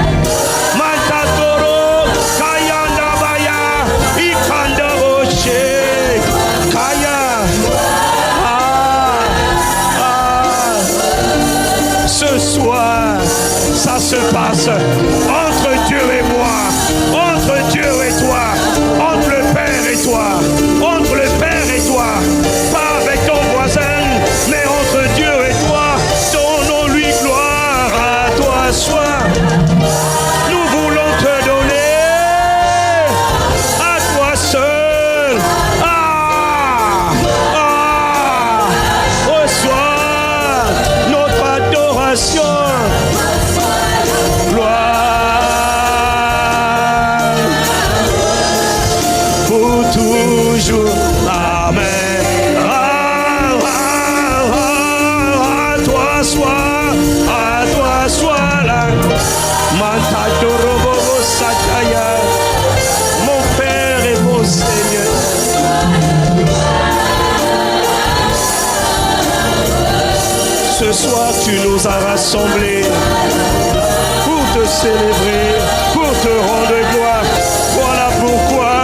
Mantatoro, Kayanda Baya, Ikanda Boche, Kaya. Ce soir, ça se passe entre Dieu et moi, entre Dieu et toi, entre le Père et toi, entre le Père et toi, pas avec ton voisin, mais entre Dieu et toi. Donnons-lui gloire, à toi soit. Nous voulons te donner à toi seul. Reçois notre adoration. Gloire pour toujours. Amen. À toi soit la Matadorobo Sataya, mon Père et mon Seigneur. Ce soir tu nous as rassemblés pour te célébrer, pour te rendre gloire. Voilà pourquoi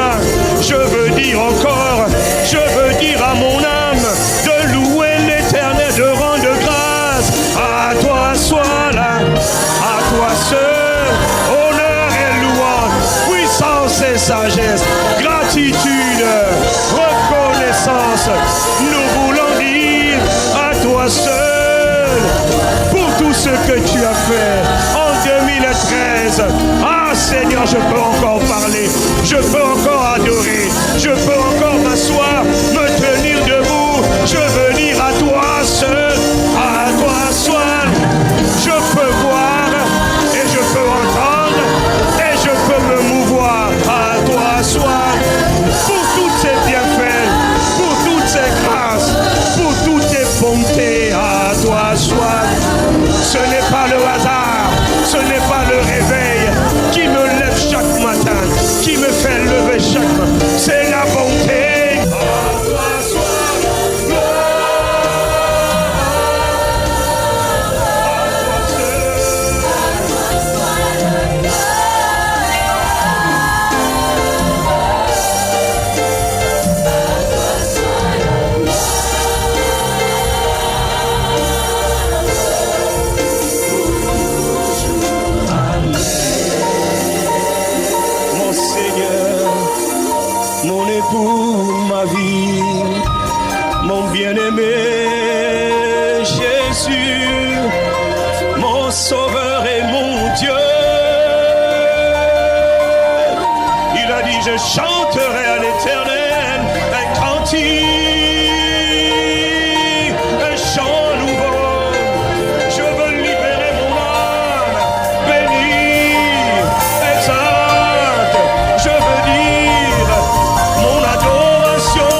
je veux dire encore, je veux dire à mon âme de louer l'Éternel, de rendre grâce. À toi soit là, à toi seul, honneur et louange, puissance et sagesse, gratitude, reconnaissance. Nous voulons dire à toi seul pour tout ce que tu as fait en 2013. Ah Seigneur, je peux encore parler, je peux encore adorer, je peux encore m'asseoir, me tenir debout. Je veux dire à toi seul, à toi soit. Je peux voir et je peux entendre et je peux me mouvoir. À toi soit pour toutes ces bienfaits, pour toutes ces grâces, pour toutes tes bontés. À toi soit. Ce n'est pas le hasard, ce n'est pas le réveil qui me lève chaque matin, qui me fait lever chaque matin. C'est la bonté. À toi soit mon époux, ma vie, mon bien-aimé Jésus, mon sauveur et mon Dieu. Il a dit, je chanterai à l'Éternel un cantique, un chant nouveau. Je veux libérer mon âme, bénir, exalte. Je veux dire mon adoration,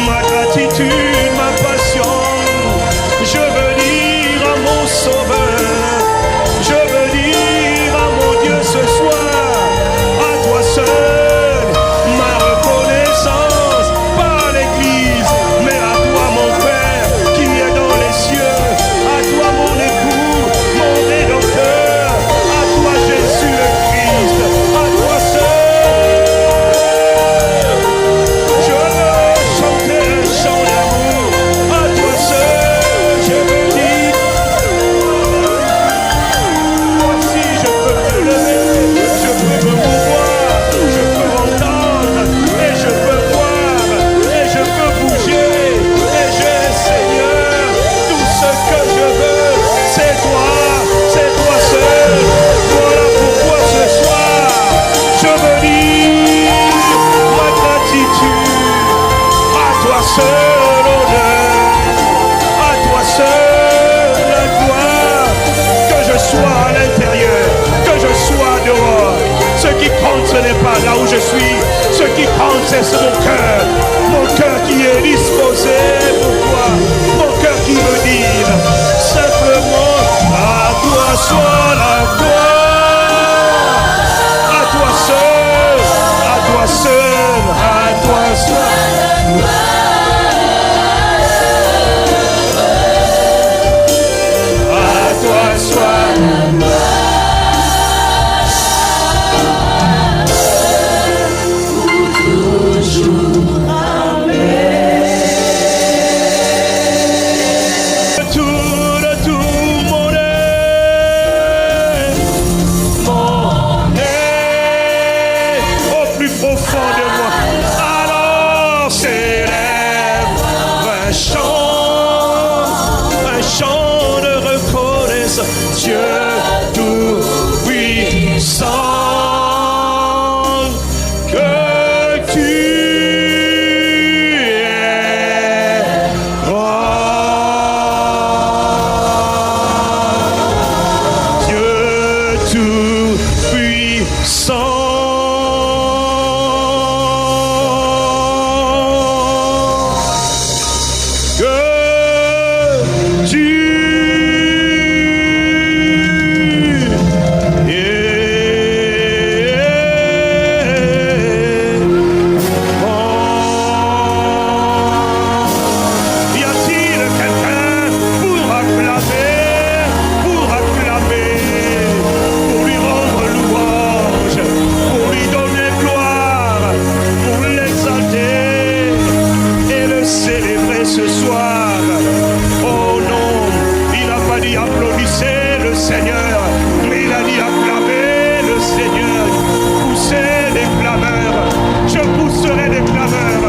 ma gratitude, ma passion. Je veux dire à mon sauveur, je veux dire à mon Dieu ce soir, à toi seul, ma reconnaissance, pas à l'église, mais à toi mon Père qui est dans les cieux, à toi mon époux, mon rédempteur, à toi Jésus le Christ, à toi seul. Je veux chanter un chant d'amour, à toi seul, je veux dire, voici je peux te lever, je peux me mouvoir, je peux entendre, et je peux voir, et je peux bouger, et j'ai Seigneur, tout ce que je veux, c'est toi seul. Voilà pourquoi ce soir, je veux dire ma gratitude, à toi seul honneur. ce n'est pas là où je suis. Ce qui compte, c'est mon cœur qui est disposé pour toi, mon cœur qui veut dire simplement à toi soit la gloire, à toi seul, à toi seul, à toi seul. À toi soit la gloire. Dieu tout-puissant, que tu es roi. Dieu tout-puissant, que tu ce soir. Oh non, il n'a pas dit applaudissez le Seigneur, mais il a dit acclamez le Seigneur. Poussez les clameurs, je pousserai des clameurs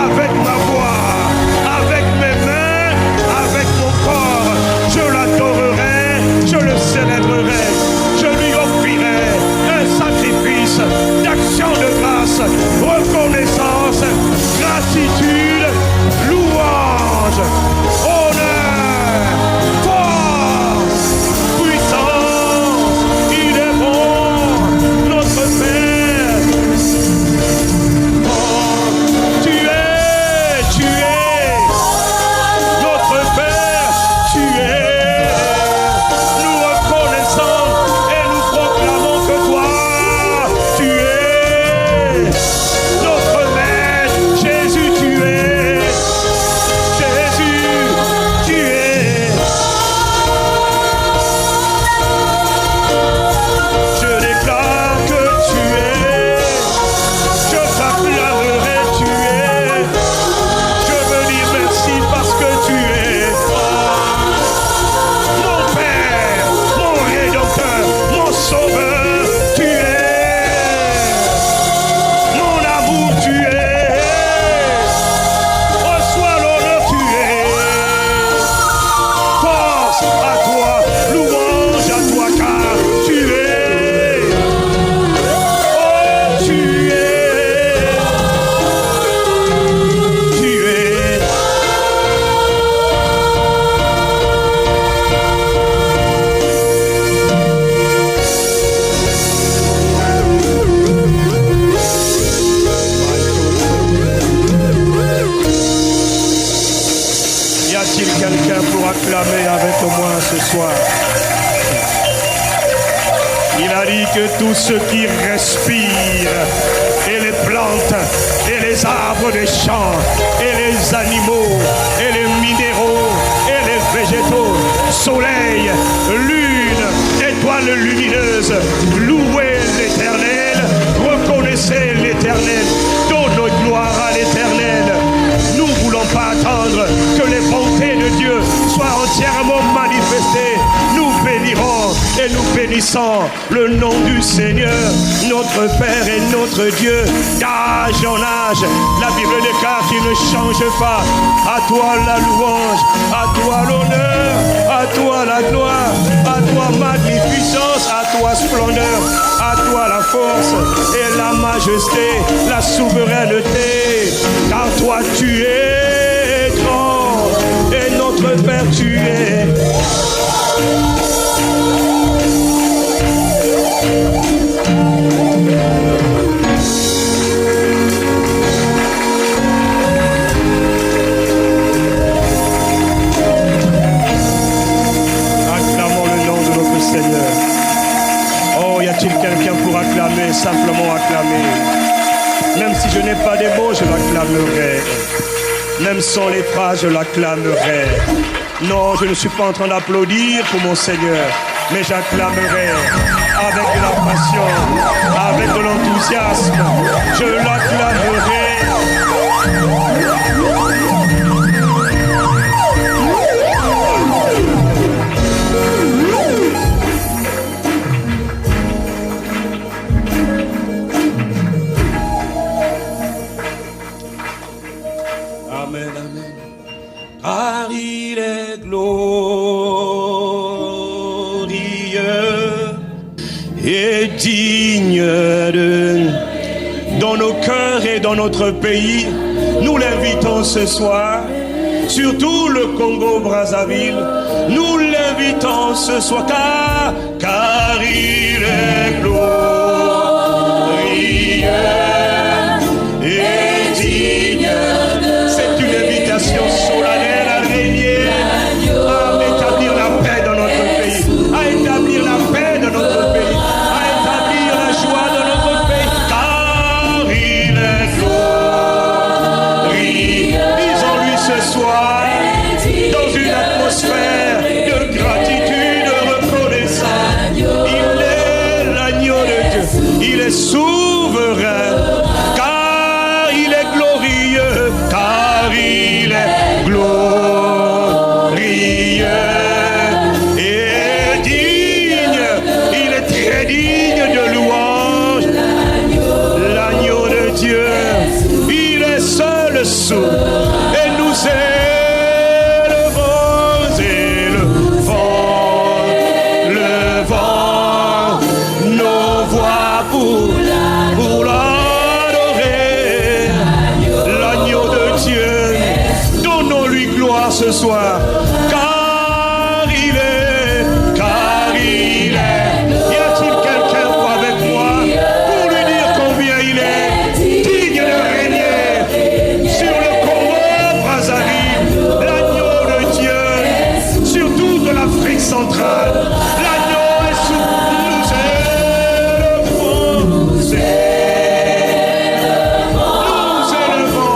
avec ma voix, avec mes mains, avec mon corps. Je l'adorerai, je le célébrerai, je lui offrirai un sacrifice d'action de grâce, reconnaissance, gratitude, louange, honneur, force, puissance. Il est bon, notre Père. Oh, tu es notre Père, tu es. Nous reconnaissons et nous proclamons que toi, tu es notre Maître. Jésus, tu es. Y a-t-il quelqu'un pour acclamer avec moi ce soir? Il a dit que tous ceux qui respirent, et les plantes, et les arbres des champs, et les animaux, et les minéraux, et les végétaux, soleil, lune, étoiles lumineuses, louez l'Éternel, reconnaissez l'Éternel, donnez gloire à l'Éternel. Nous ne voulons pas attendre que les bontés de Dieu soient entièrement manifestées. Nous bénirons et nous bénissons le nom du Seigneur, notre Père et notre Dieu, d'âge en âge. La Bible déclare qu'il ne change pas. À toi la louange, à toi l'honneur, à toi la gloire, à toi magnificence, à toi splendeur, à toi la force et la majesté, la souveraineté. Car toi tu es grand et notre Père tu es. acclamer. Même si je n'ai pas des mots, je l'acclamerai. Même sans les phrases, je l'acclamerai. Non, je ne suis pas en train d'applaudir pour mon Seigneur, mais j'acclamerai avec de la passion, avec de l'enthousiasme. Je l'acclamerai. Amen, amen. Car il est glorieux et digne de... Dans nos cœurs et dans notre pays, nous l'invitons ce soir, surtout le Congo-Brazzaville, nous l'invitons ce soir, car il est glorieux et digne. C'est une invitation solennelle à régner, à établir la paix dans notre pays, à établir la paix dans notre pays, à établir la joie dans notre pays, car il est glorieux. Disons-lui ce soir, dans une atmosphère de gratitude, de reconnaissance. Il est l'agneau de Dieu, il est souverain, car il est glorieux, car il est glorieux et digne, il est très digne de louange. L'agneau de Dieu, il est seul sourd, et nous levons nos voix pour l'adorer. L'agneau de Dieu, donnons-lui gloire ce soir, car il est. Y a-t-il quelqu'un avec moi pour lui dire combien il est digne de régner sur le Congo-Brazzaville, l'agneau de Dieu, surtout de l'Afrique centrale. L'agneau est sous nous élevons.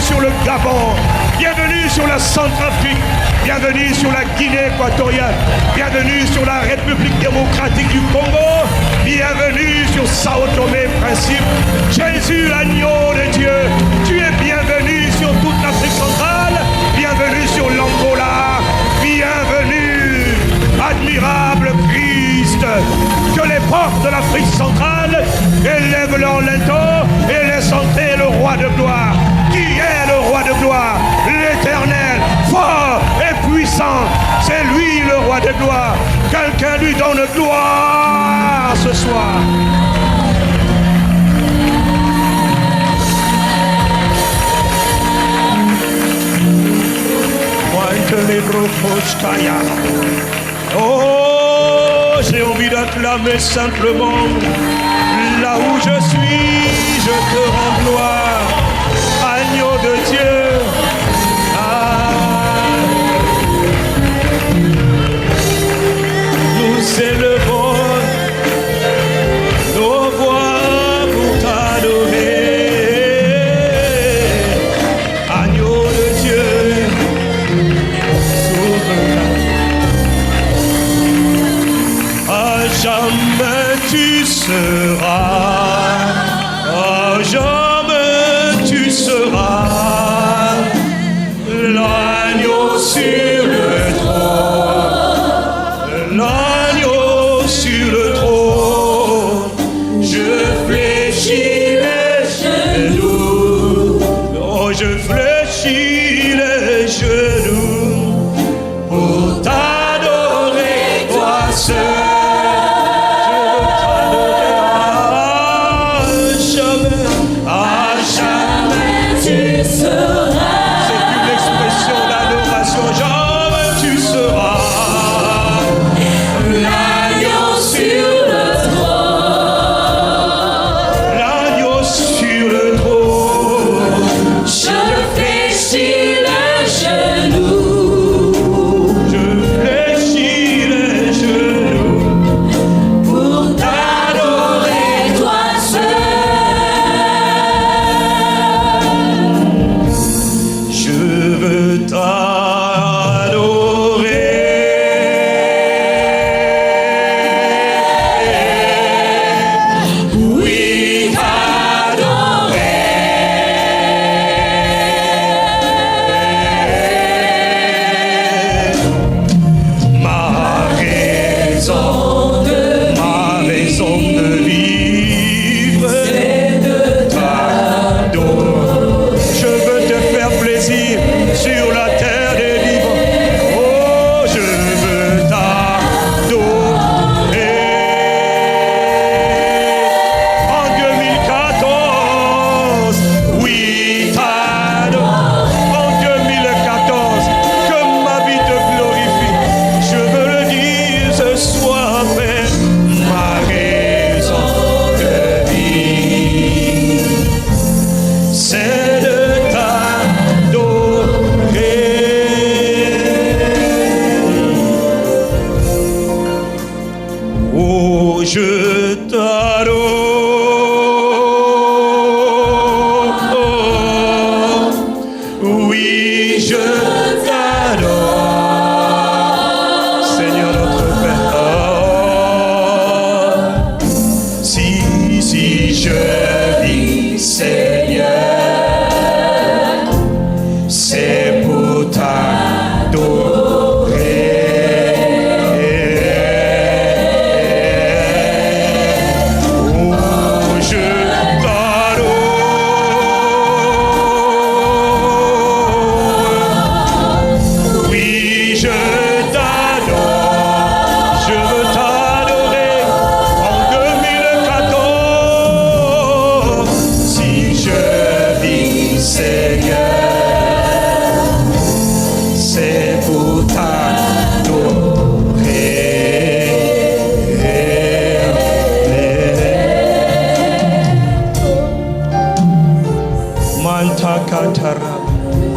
sur le Gabon, bienvenue sur la Centrafrique, bienvenue sur la Guinée équatoriale, bienvenue sur la République démocratique du Congo, bienvenue sur Sao Tomé et Principe. Jésus, l'agneau de Dieu, tu es bienvenu sur toute l'Afrique centrale, bienvenue sur l'Angola, bienvenue, admirable Christ. Que les portes de l'Afrique centrale élèvent leur linteau et laissent entrer le roi de gloire. Qui est le roi de gloire? L'Éternel, fort et puissant. C'est lui le roi de gloire. Quelqu'un lui donne gloire ce soir. Oh, j'ai envie d'acclamer simplement. Là où je suis, je te rends gloire. Agneau de Dieu. Nous élevons nos voix pour t'adorer. Agneau de Dieu, souverain. À jamais tu seras, à jamais tu seras l'agneau sur le trône, l'agneau sur le trône. Je fléchis les genoux, oh je fléchis les genoux pour t'adorer toi seul.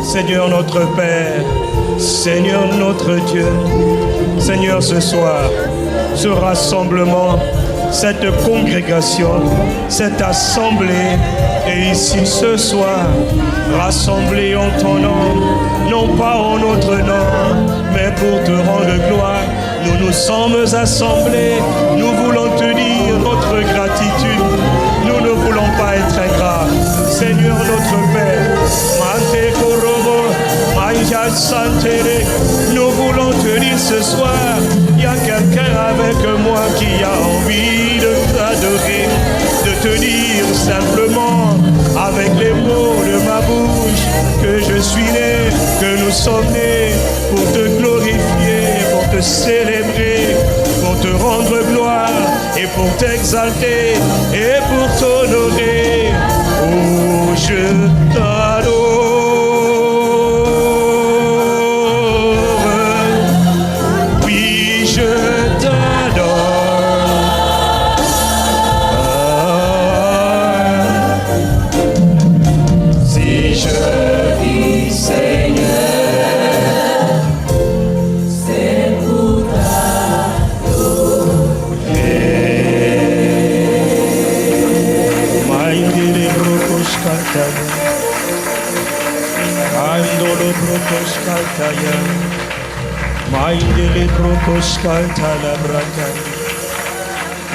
Seigneur notre Père, Seigneur notre Dieu, Seigneur ce soir, ce rassemblement cette congrégation, cette assemblée. Et ici ce soir, rassemblés en ton nom, non pas en notre nom, mais pour te rendre gloire. Nous nous sommes assemblés, nous voulons te dire notre gratitude. Nous ne voulons pas être ingrats. Seigneur notre Père, nous voulons te dire ce soir, il y a quelqu'un avec moi qui a envie de t'adorer, de te dire simplement avec les mots de ma bouche que je suis né, que nous sommes nés pour te glorifier, pour te célébrer, pour te rendre gloire et pour t'exalter et pour t'honorer. Oh, je t'adore.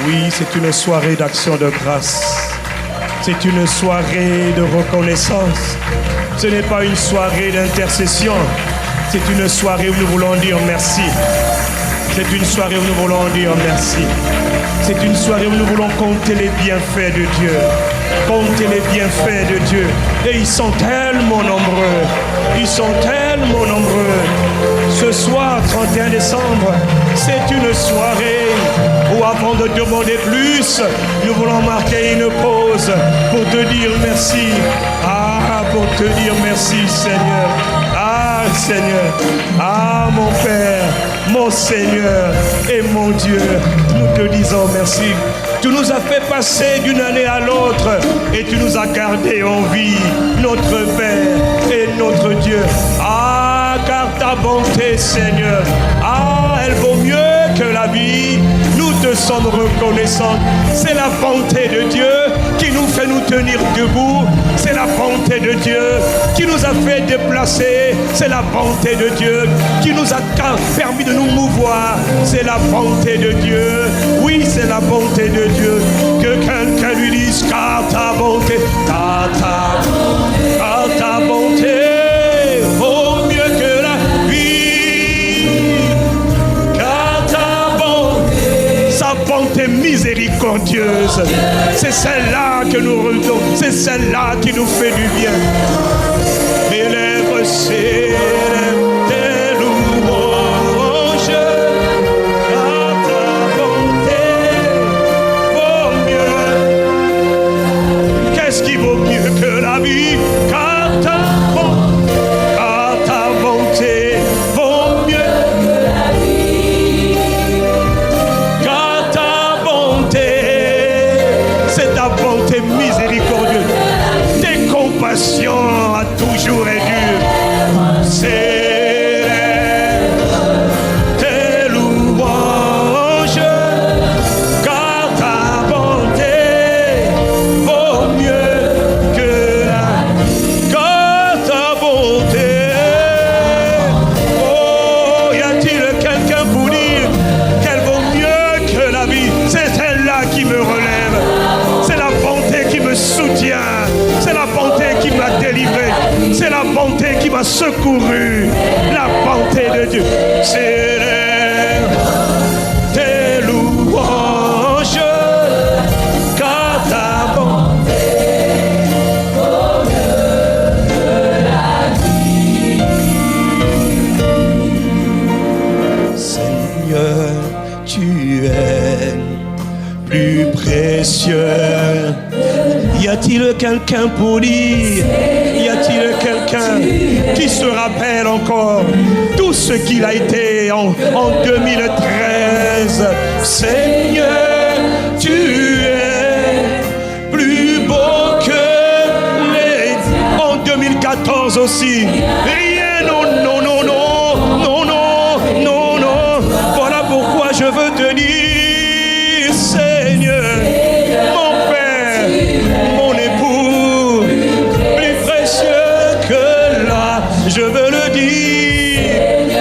Oui, c'est une soirée d'action de grâce. C'est une soirée de reconnaissance. Ce n'est pas une soirée d'intercession. C'est une soirée où nous voulons dire merci. C'est une soirée où nous voulons dire merci. C'est une soirée où nous voulons compter les bienfaits de Dieu. Compter les bienfaits de Dieu. Et ils sont tellement nombreux. Ils sont tellement nombreux. Ce soir, 31 décembre, c'est une soirée où avant de demander plus, nous voulons marquer une pause pour te dire merci. Ah, pour te dire merci, Seigneur. Ah, Seigneur. Ah, mon Père, mon Seigneur et mon Dieu, nous te disons merci. Tu nous as fait passer d'une année à l'autre et tu nous as gardés en vie, notre Père et notre Dieu. Ah, car ta bonté, Seigneur, ah, elle vaut mieux que la vie. Nous te sommes reconnaissants. C'est la bonté de Dieu qui nous fait nous tenir debout. C'est la bonté de Dieu qui nous a fait déplacer. C'est la bonté de Dieu qui nous a permis de nous mouvoir. C'est la bonté de Dieu. Oui, c'est la bonté de Dieu. Que quelqu'un lui dise car ta bonté, car ta bonté vaut mieux que la vie. Car ta bonté, sa bonté miséricordieuse, c'est celle-là que nous redonnons, c'est celle-là qui nous fait du bien. Élève ses tes louanges, car ta bonté vaut mieux. Qu'est-ce qui vaut mieux que la vie? Car ta bonté vaut mieux que la vie. Car ta bonté, c'est ta bonté miséricordieuse. Tes compassions a toujours été dures. C'est tes louanges, car ta bonté vaut mieux que la. Car ta bonté. Oh, y a-t-il quelqu'un pour dire qu'elle vaut mieux que la vie? C'est elle-là qui me relève. C'est la bonté qui me soutient. C'est la bonté qui m'a délivré. C'est la bonté qui m'a secouru. La bonté de Dieu. C'est tes louanges, car ta bonté vaut mieux que la vie. Seigneur, tu es plus précieux. Y a-t-il quelqu'un pour dire? Y a-t-il quelqu'un qui se rappelle encore tout ce qu'il a été en 2013? Seigneur, tu es plus beau que les... En 2014 aussi. Rien, non, non, non, non, non, non, non, non. Voilà pourquoi je veux te dire, Seigneur, dire,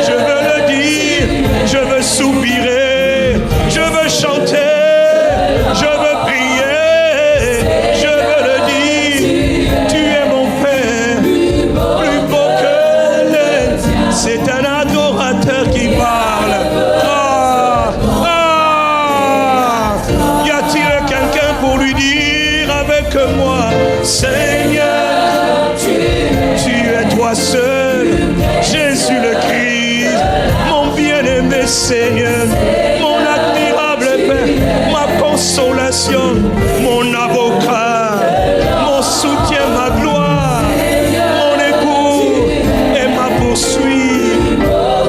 je veux le dire, je veux soupirer, je veux chanter, je veux prier, je veux le dire, tu es mon Père, plus beau que l'air. C'est un adorateur qui parle. Y a-t-il quelqu'un pour lui dire avec moi, Seigneur, tu es toi seul, Jésus le Christ, mon bien-aimé Seigneur, mon admirable Père, ma consolation, mon avocat, mon soutien, ma gloire, mon époux et ma poursuite,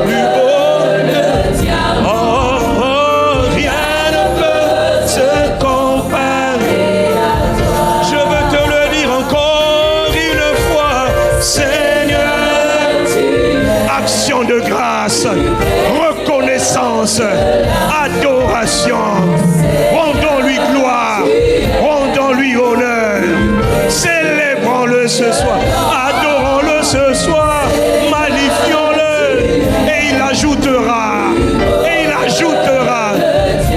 plus beau que diamant. Oh, rien ne peut se comparer à toi. Je veux te le dire encore une fois, Seigneur, action de grâce, reconnaissance, adoration, rendons-lui gloire, rendons-lui honneur, célébrons-le ce soir, adorons-le ce soir, magnifions-le, et il ajoutera,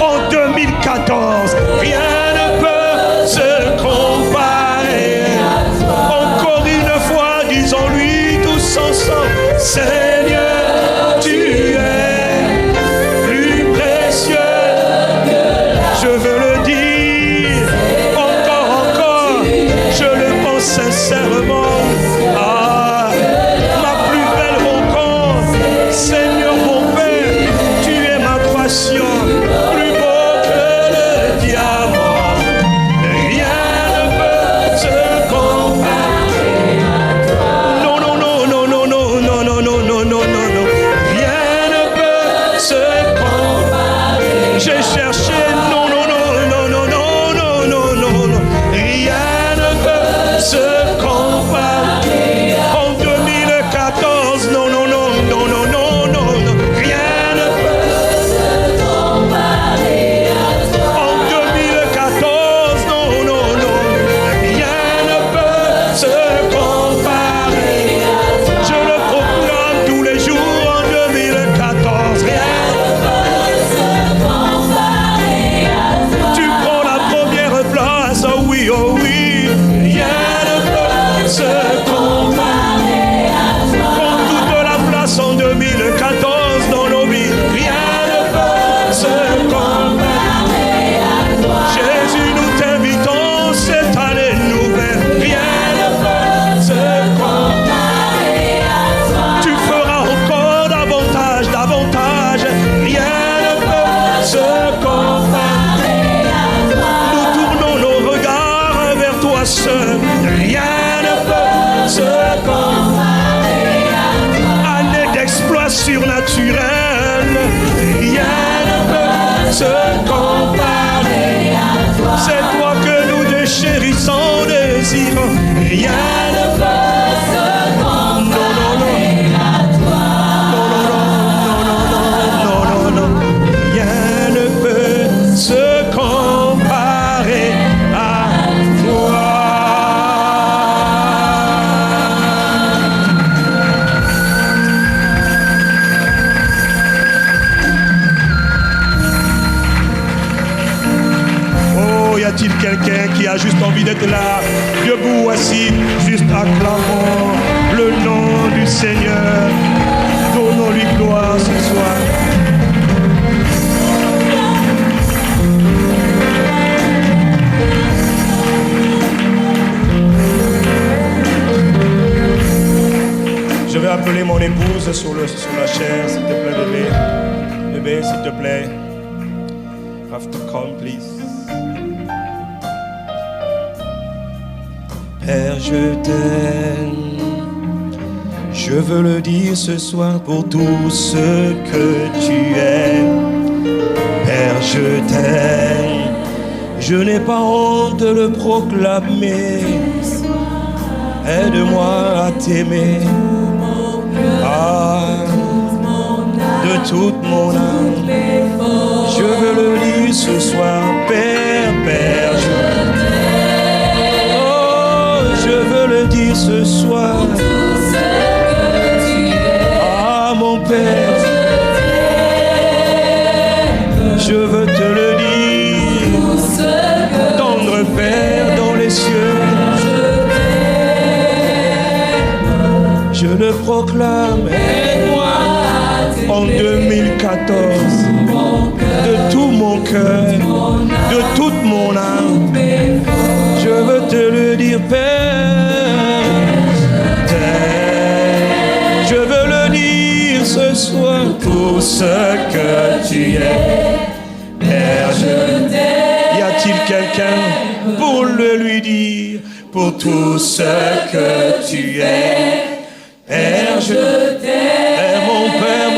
en 2014, rien ne peut se comparer. Encore une fois, disons-lui tous ensemble, Seigneur, tu es plus précieux. Je veux le dire, encore, je le pense sincèrement. Ah, ma plus belle rencontre, Seigneur mon Père, tu es ma passion, plus beau que le diamant. Rien ne peut se comparer à toi. Non, non, non, non, non, non, non, non, non, non, non, non. Rien ne peut se comparer. J'ai cherché, non, non, non, non, non, non, non, non, non, non. Rien ne peut se comparer. En 2014, non, non, non, non, non, non, non, non. Rien ne peut se comparer à toi. En 2014, non, non, non. Rien ne peut se comparer à toi. Je le proclame tous les jours en 2014. Rien ne peut se comparer à toi. Tu prends la première place, oh oui, oh oui. Rien ne peut se comparer à toi. Prends toute la place en 2014 dans nos vies. Rien ne peut se comparer à toi. Jésus, nous t'invitons cette année nouvelle. Rien ne peut se comparer à toi. Tu feras encore davantage, davantage. Rien ne peut se comparer à toi. Nous tournons nos regards vers toi seul. Rien ne peut se comparer à toi. Année d'exploits surnaturels. Rien ne peut se comparer à toi. C'est toi que nous déchérissons, désirons. Rien ne peut se comparer à toi. Non, non, non, non, non, non, non. Rien ne peut se comparer à toi. Oh, y a-t-il quelqu'un qui a juste envie d'être là, debout, assis, juste acclamant le nom du Seigneur. Donnons-lui gloire ce soir. Je vais appeler mon épouse sur la chair, s'il te plaît, bébé. Bébé, s'il te plaît. Have to come, please. Père, je t'aime. Je veux le dire ce soir pour tout ce que tu es. Père, je t'aime. Je n'ai pas honte de le proclamer. Aide-moi à t'aimer. Ah, de toute mon âme. Je veux le dire ce soir, Père, Père, je veux le dire ce soir. Père. Je veux te le dire, tendre Père dans les cieux. Je le proclame, aide-moi en 2014, de tout mon cœur, de toute mon âme. Je veux te le dire, Père. Je veux le dire ce soir pour ce que tu es. Père, je t'aime. Y a-t-il quelqu'un pour le lui dire, pour tout ce que tu es? Père, je t'aime, mon Père,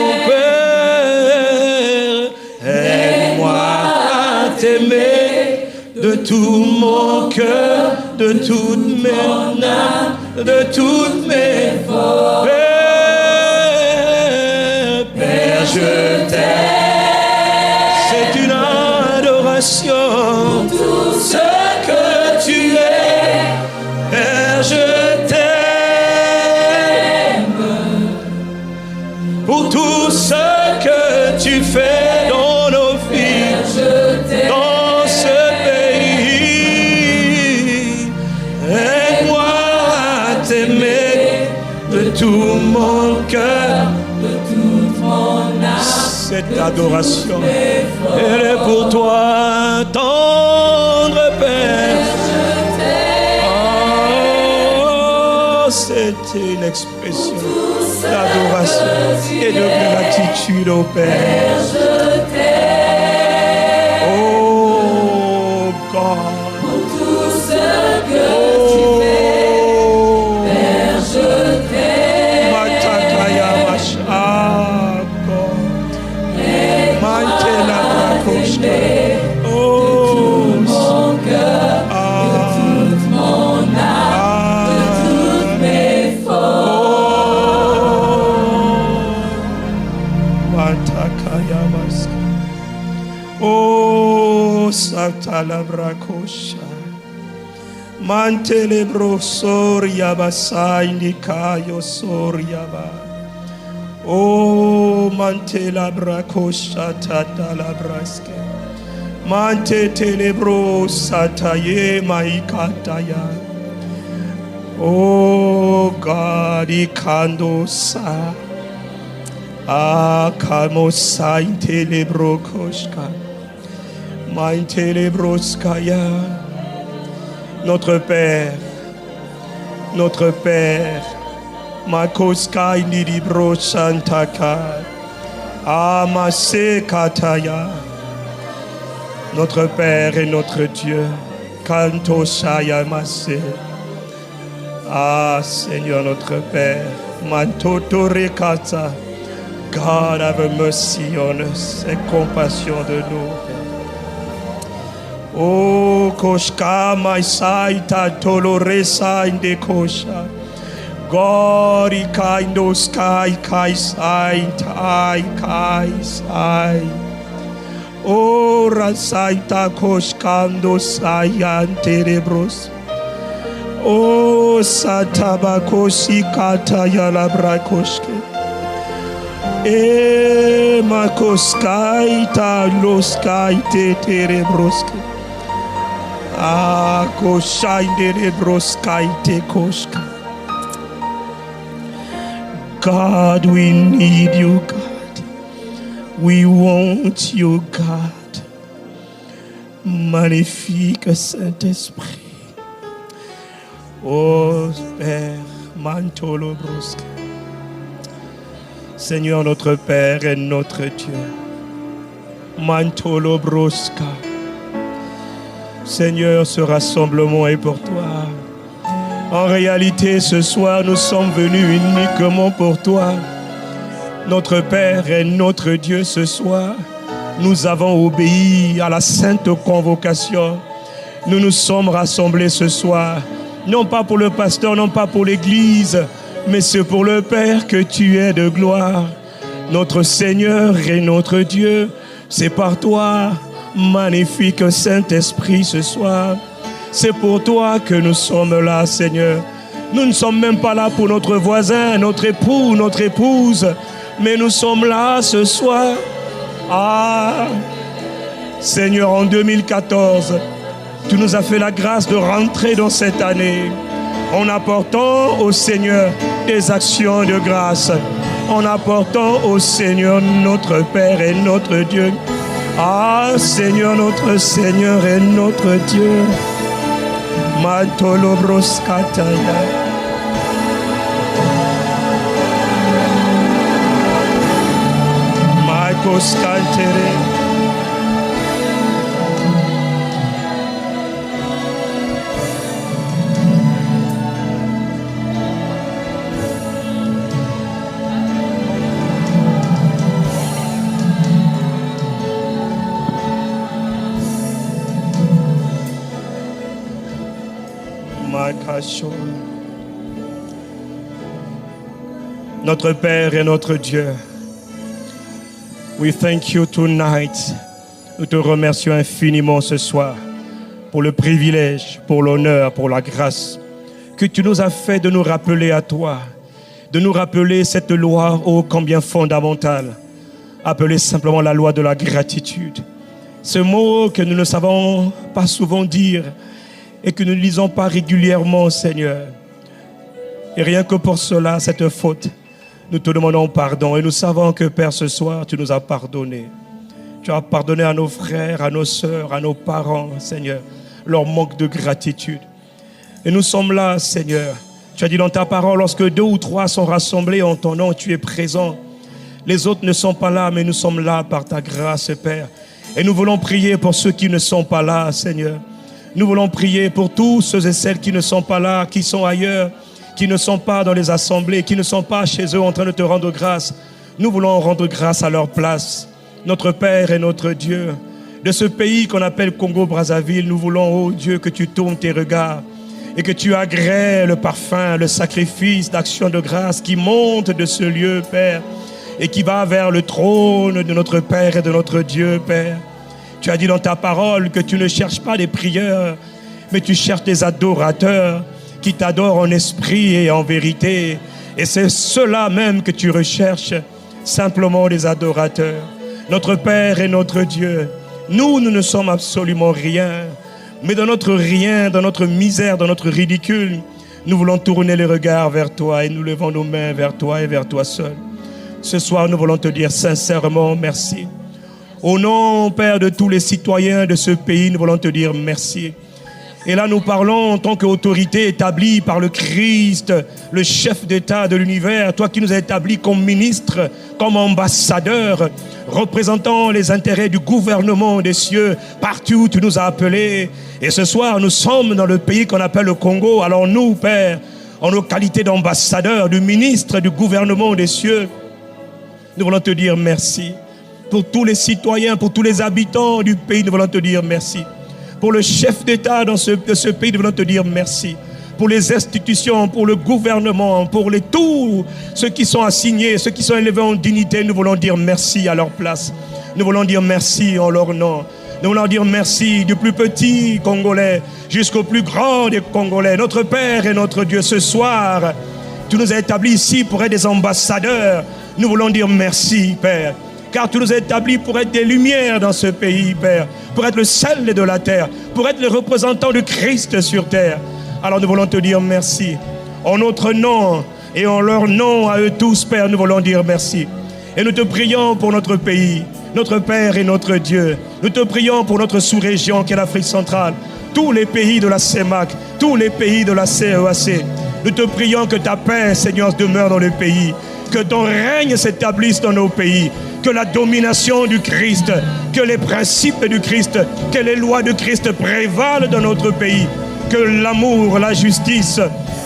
aide-moi à t'aimer de tout mon cœur, de toute mes âmes, de toutes mes forces. Père, je t'aime, c'est une adoration pour tout ce que tu es. Père, je t'aime pour tout ce que tu fais dans nos vies, dans ce pays. Aide-moi à t'aimer de tout mon cœur, de toute mon âme. Cette adoration, elle est pour toi, tendre Père. Oh, c'est une expression d'adoration et de gratitude au Père. Oh God, pour tout ce que tu fais, Père, je t'aime. Matakaya Mashako, Mantela Brakoshka. Oh, de tout mon cœur, de toute mon âme, de toutes mes forces. Oh, Satala Brakosha, Mantelebro Soria Basai Nikayo Soriaba. Oh, Mantela Brakosha Tatala Braske, Mante Telebro Sataye Maikataya. Oh, God, Ikando Sa. Ah, Kamosa Intelebrokoshka, Maintelebroskaya. Notre Père, Makoska Inidibro Santaka, Amase Kataya. Notre Père et notre Dieu, Kanto Shaya Mase. Ah, Seigneur notre Père, Mantoto Rekata. God, have mercy on us, et compassion de nous. Oh, Koshka, my saita, Toloresa, in the Kosha. God, he kind of sky, kai, sight, I, kai, sai. Oh, Rasaita, Koshkando, Sayan, Terebros. Oh, Satabakoshi, Kata, Yalabrakoshke. E makoskaita loskaite terebroske. Ah, koshainde rebroskaite koska. God, we need you, God. We want you, God. Magnifique Saint-Esprit. Oh, Père, Mantolo broske. Seigneur notre Père et notre Dieu, Mantolo Broska. Seigneur, ce rassemblement est pour toi. En réalité, ce soir, nous sommes venus uniquement pour toi. Notre Père et notre Dieu, ce soir, nous avons obéi à la sainte convocation. Nous nous sommes rassemblés ce soir, non pas pour le pasteur, non pas pour l'église, mais c'est pour le Père que tu es de gloire. Notre Seigneur et notre Dieu, c'est par toi, magnifique Saint-Esprit, ce soir. C'est pour toi que nous sommes là, Seigneur. Nous ne sommes même pas là pour notre voisin, notre époux, notre épouse, Mais nous sommes là ce soir. Ah, Seigneur, en 2014, tu nous as fait la grâce de rentrer dans cette année en apportant au Seigneur des actions de grâce, en apportant au Seigneur notre Père et notre Dieu. Ah, Seigneur, notre Seigneur et notre Dieu. Matolobroskataya. Makoskantere. Notre Père et notre Dieu, we thank you tonight. Nous te remercions infiniment ce soir pour le privilège, pour l'honneur, pour la grâce que tu nous as fait de nous rappeler à toi, de nous rappeler cette loi ô combien fondamentale, appelée simplement la loi de la gratitude. Ce mot que nous ne savons pas souvent dire et que nous ne lisons pas régulièrement, Seigneur. Et rien que pour cela, cette faute, nous te demandons pardon. Et nous savons que, Père, ce soir, tu nous as pardonné. Tu as pardonné à nos frères, à nos sœurs, à nos parents, Seigneur, leur manque de gratitude. Et nous sommes là, Seigneur. Tu as dit dans ta parole, lorsque 2 ou 3 sont rassemblés en ton nom, tu es présent. Les autres ne sont pas là, mais nous sommes là par ta grâce, Père. Et nous voulons prier pour ceux qui ne sont pas là, Seigneur. Nous voulons prier pour tous ceux et celles qui ne sont pas là, qui sont ailleurs, qui ne sont pas dans les assemblées, qui ne sont pas chez eux en train de te rendre grâce. Nous voulons rendre grâce à leur place. Notre Père et notre Dieu, de ce pays qu'on appelle Congo-Brazzaville, nous voulons, oh Dieu, que tu tournes tes regards et que tu agrées le parfum, le sacrifice d'action de grâce qui monte de ce lieu, Père, et qui va vers le trône de notre Père et de notre Dieu, Père. Tu as dit dans ta parole que tu ne cherches pas des prieurs, mais tu cherches des adorateurs qui t'adorent en esprit et en vérité. Et c'est cela même que tu recherches, simplement des adorateurs. Notre Père et notre Dieu, nous ne sommes absolument rien. Mais dans notre rien, dans notre misère, dans notre ridicule, nous voulons tourner les regards vers toi et nous levons nos mains vers toi et vers toi seul. Ce soir, nous voulons te dire sincèrement merci. Au nom, Père, de tous les citoyens de ce pays, nous voulons te dire merci. Et là, nous parlons en tant qu'autorité établie par le Christ, le chef d'État de l'univers, toi qui nous as établis comme ministre, comme ambassadeur, représentant les intérêts du gouvernement des cieux, partout où tu nous as appelés. Et ce soir, nous sommes dans le pays qu'on appelle le Congo. Alors nous, Père, en nos qualités d'ambassadeurs, de ministre du gouvernement des cieux, nous voulons te dire merci. Pour tous les citoyens, pour tous les habitants du pays, nous voulons te dire merci. Pour le chef d'État de ce pays, nous voulons te dire merci. Pour les institutions, pour le gouvernement, pour tous ceux qui sont assignés, ceux qui sont élevés en dignité, nous voulons dire merci à leur place. Nous voulons dire merci en leur nom. Nous voulons dire merci du plus petit Congolais jusqu'au plus grand des Congolais. Notre Père et notre Dieu, ce soir, tu nous as établis ici pour être des ambassadeurs. Nous voulons dire merci, Père. Car tu nous as établis pour être des lumières dans ce pays, Père, pour être le sel de la terre, pour être les représentants de Christ sur terre. Alors nous voulons te dire merci. En notre nom et en leur nom à eux tous, Père, nous voulons dire merci. Et nous te prions pour notre pays, notre Père et notre Dieu. Nous te prions pour notre sous-région qui est l'Afrique centrale, tous les pays de la CEMAC, tous les pays de la CEAC. Nous te prions que ta paix, Seigneur, demeure dans le pays, que ton règne s'établisse dans nos pays, que la domination du Christ, que les principes du Christ, que les lois du Christ prévalent dans notre pays, que l'amour, la justice,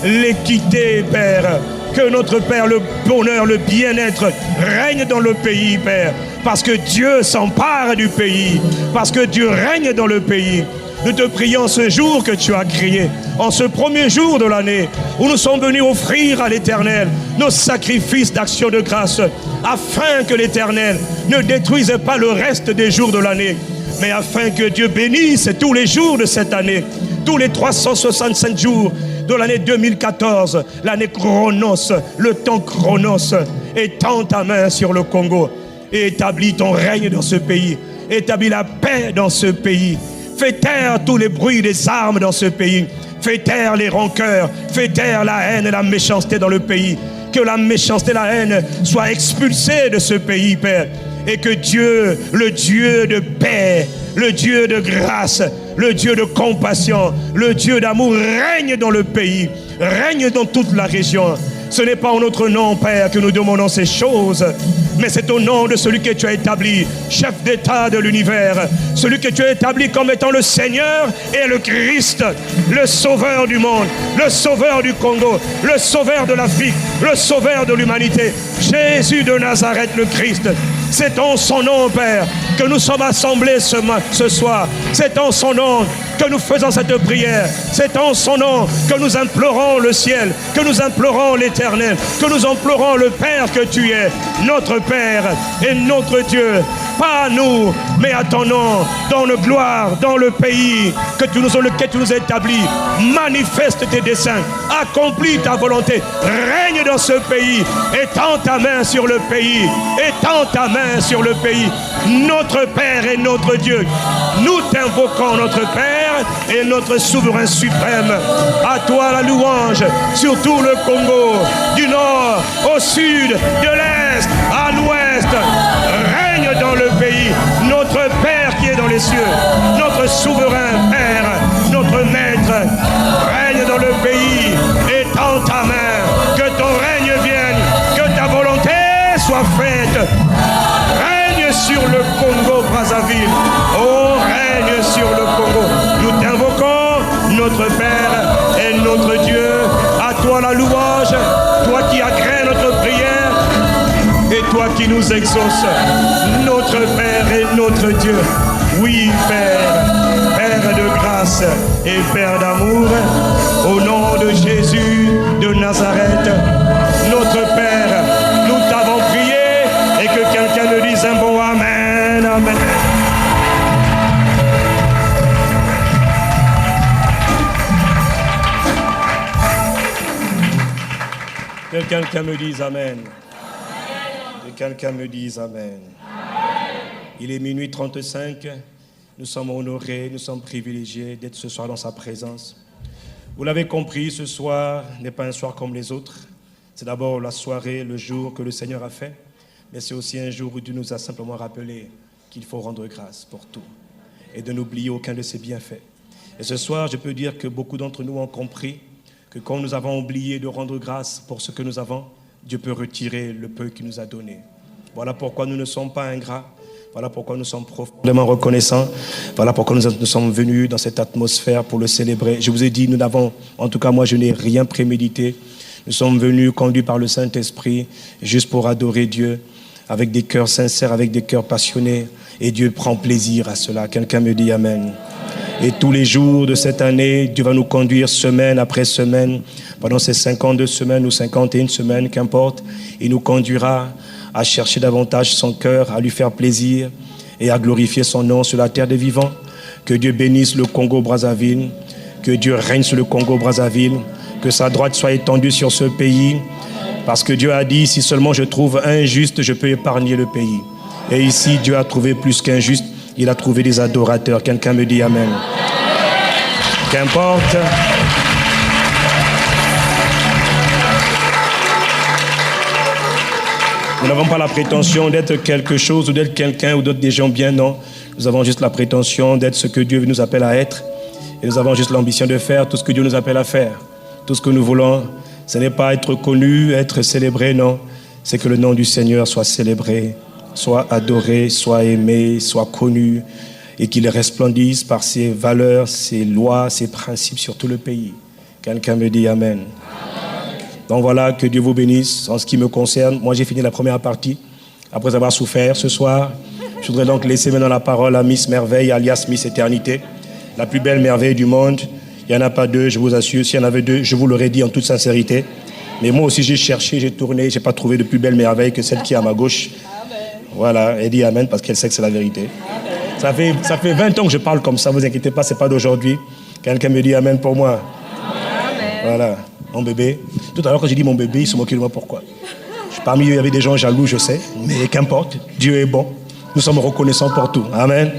l'équité, Père, que notre Père, le bonheur, le bien-être règne dans le pays, Père, parce que Dieu s'empare du pays, parce que Dieu règne dans le pays. Nous te prions ce jour que tu as créé, en ce premier jour de l'année, où nous sommes venus offrir à l'Éternel nos sacrifices d'action de grâce, afin que l'Éternel ne détruise pas le reste des jours de l'année, mais afin que Dieu bénisse tous les jours de cette année, tous les 365 jours, de l'année 2014, l'année Chronos, le temps Chronos. Étends ta main sur le Congo et établis ton règne dans ce pays. Établis la paix dans ce pays. Fais taire tous les bruits des armes dans ce pays. Fais taire les rancœurs. Fais taire la haine et la méchanceté dans le pays. Que la méchanceté et la haine soient expulsées de ce pays, Père. Et que Dieu, le Dieu de paix, le Dieu de grâce, le Dieu de compassion, le Dieu d'amour règne dans le pays, règne dans toute la région. Ce n'est pas en notre nom, Père, que nous demandons ces choses, mais c'est au nom de celui que tu as établi, chef d'État de l'univers, celui que tu as établi comme étant le Seigneur et le Christ, le sauveur du monde, le sauveur du Congo, le sauveur de l'Afrique, le sauveur de l'humanité, Jésus de Nazareth, le Christ. C'est en son nom, Père, que nous sommes assemblés ce soir. C'est en son nom que nous faisons cette prière. C'est en son nom que nous implorons le ciel, que nous implorons l'Éternel, que nous implorons le Père que tu es, notre Père et notre Dieu. Pas à nous, mais à ton nom, dans le gloire, dans le pays lequel tu nous as établis. Manifeste tes desseins, accomplis ta volonté, règne dans ce pays. Étends ta main sur le pays, étends ta main sur le pays. Notre Père et notre Dieu, nous t'invoquons, notre Père et notre souverain suprême. À toi la louange sur tout le Congo, du nord au sud, de l'est à l'ouest. Règne dans le pays, notre Père qui est dans les cieux, notre souverain Père, notre Maître. Règne dans le pays, étends ta main, que ton règne vienne, que ta volonté soit faite. Règne sur le Congo-Brazzaville, oh règne sur le Congo. Nous t'invoquons, notre Père et notre Dieu. À toi la louange, toi qui agrées notre prière et toi qui nous exauces, notre Père et notre Dieu. Oui, Père, Père de grâce et Père d'amour, au nom de Jésus de Nazareth, notre Père, nous t'avons prié et que quelqu'un me dise un bon Amen, Amen. Quelqu'un me dise Amen. Et quelqu'un me dise Amen. Il est minuit 35. Nous sommes honorés, nous sommes privilégiés d'être ce soir dans sa présence. Vous l'avez compris, ce soir n'est pas un soir comme les autres. C'est d'abord la soirée, le jour que le Seigneur a fait. Mais c'est aussi un jour où Dieu nous a simplement rappelé qu'il faut rendre grâce pour tout. Et de n'oublier aucun de ses bienfaits. Et ce soir, je peux dire que beaucoup d'entre nous ont compris que quand nous avons oublié de rendre grâce pour ce que nous avons, Dieu peut retirer le peu qu'il nous a donné. Voilà pourquoi nous ne sommes pas ingrats. Voilà pourquoi nous sommes profondément reconnaissants. Voilà pourquoi nous sommes venus dans cette atmosphère pour le célébrer. Je vous ai dit, nous n'avons, en tout cas moi je n'ai rien prémédité. Nous sommes venus conduits par le Saint-Esprit juste pour adorer Dieu avec des cœurs sincères, avec des cœurs passionnés. Et Dieu prend plaisir à cela. Quelqu'un me dit Amen. Et tous les jours de cette année, Dieu va nous conduire semaine après semaine, pendant ces 52 semaines ou 51 semaines, qu'importe. Il nous conduira à chercher davantage son cœur, à lui faire plaisir et à glorifier son nom sur la terre des vivants. Que Dieu bénisse le Congo-Brazzaville, que Dieu règne sur le Congo-Brazzaville, que sa droite soit étendue sur ce pays, parce que Dieu a dit, si seulement je trouve un juste, je peux épargner le pays. Et ici, Dieu a trouvé plus qu'un juste, il a trouvé des adorateurs. Quelqu'un me dit Amen. Qu'importe. Nous n'avons pas la prétention d'être quelque chose ou d'être quelqu'un ou d'autres des gens bien, non. Nous avons juste la prétention d'être ce que Dieu nous appelle à être. Et nous avons juste l'ambition de faire tout ce que Dieu nous appelle à faire. Tout ce que nous voulons, ce n'est pas être connu, être célébré, non. C'est que le nom du Seigneur soit célébré, soit adoré, soit aimé, soit connu, et qu'il resplendisse par ses valeurs, ses lois, ses principes sur tout le pays. Quelqu'un me dit Amen. Donc voilà, que Dieu vous bénisse. En ce qui me concerne, moi j'ai fini la première partie, après avoir souffert ce soir. Je voudrais donc laisser maintenant la parole à Miss Merveille, alias Miss Éternité, la plus belle merveille du monde. Il n'y en a pas deux, je vous assure. S'il y en avait deux, je vous l'aurais dit en toute sincérité. Mais moi aussi j'ai cherché, j'ai tourné, je n'ai pas trouvé de plus belle merveille que celle qui est à ma gauche. Voilà, elle dit Amen parce qu'elle sait que c'est la vérité. Ça fait 20 ans que je parle comme ça, ne vous inquiétez pas, ce n'est pas d'aujourd'hui. Quelqu'un me dit Amen pour moi. Voilà, mon bébé. Tout à l'heure, quand j'ai dit mon bébé, ils se moquaient de moi. Pourquoi? Parmi eux, il y avait des gens jaloux, je sais. Mais qu'importe, Dieu est bon. Nous sommes reconnaissants pour tout. Amen.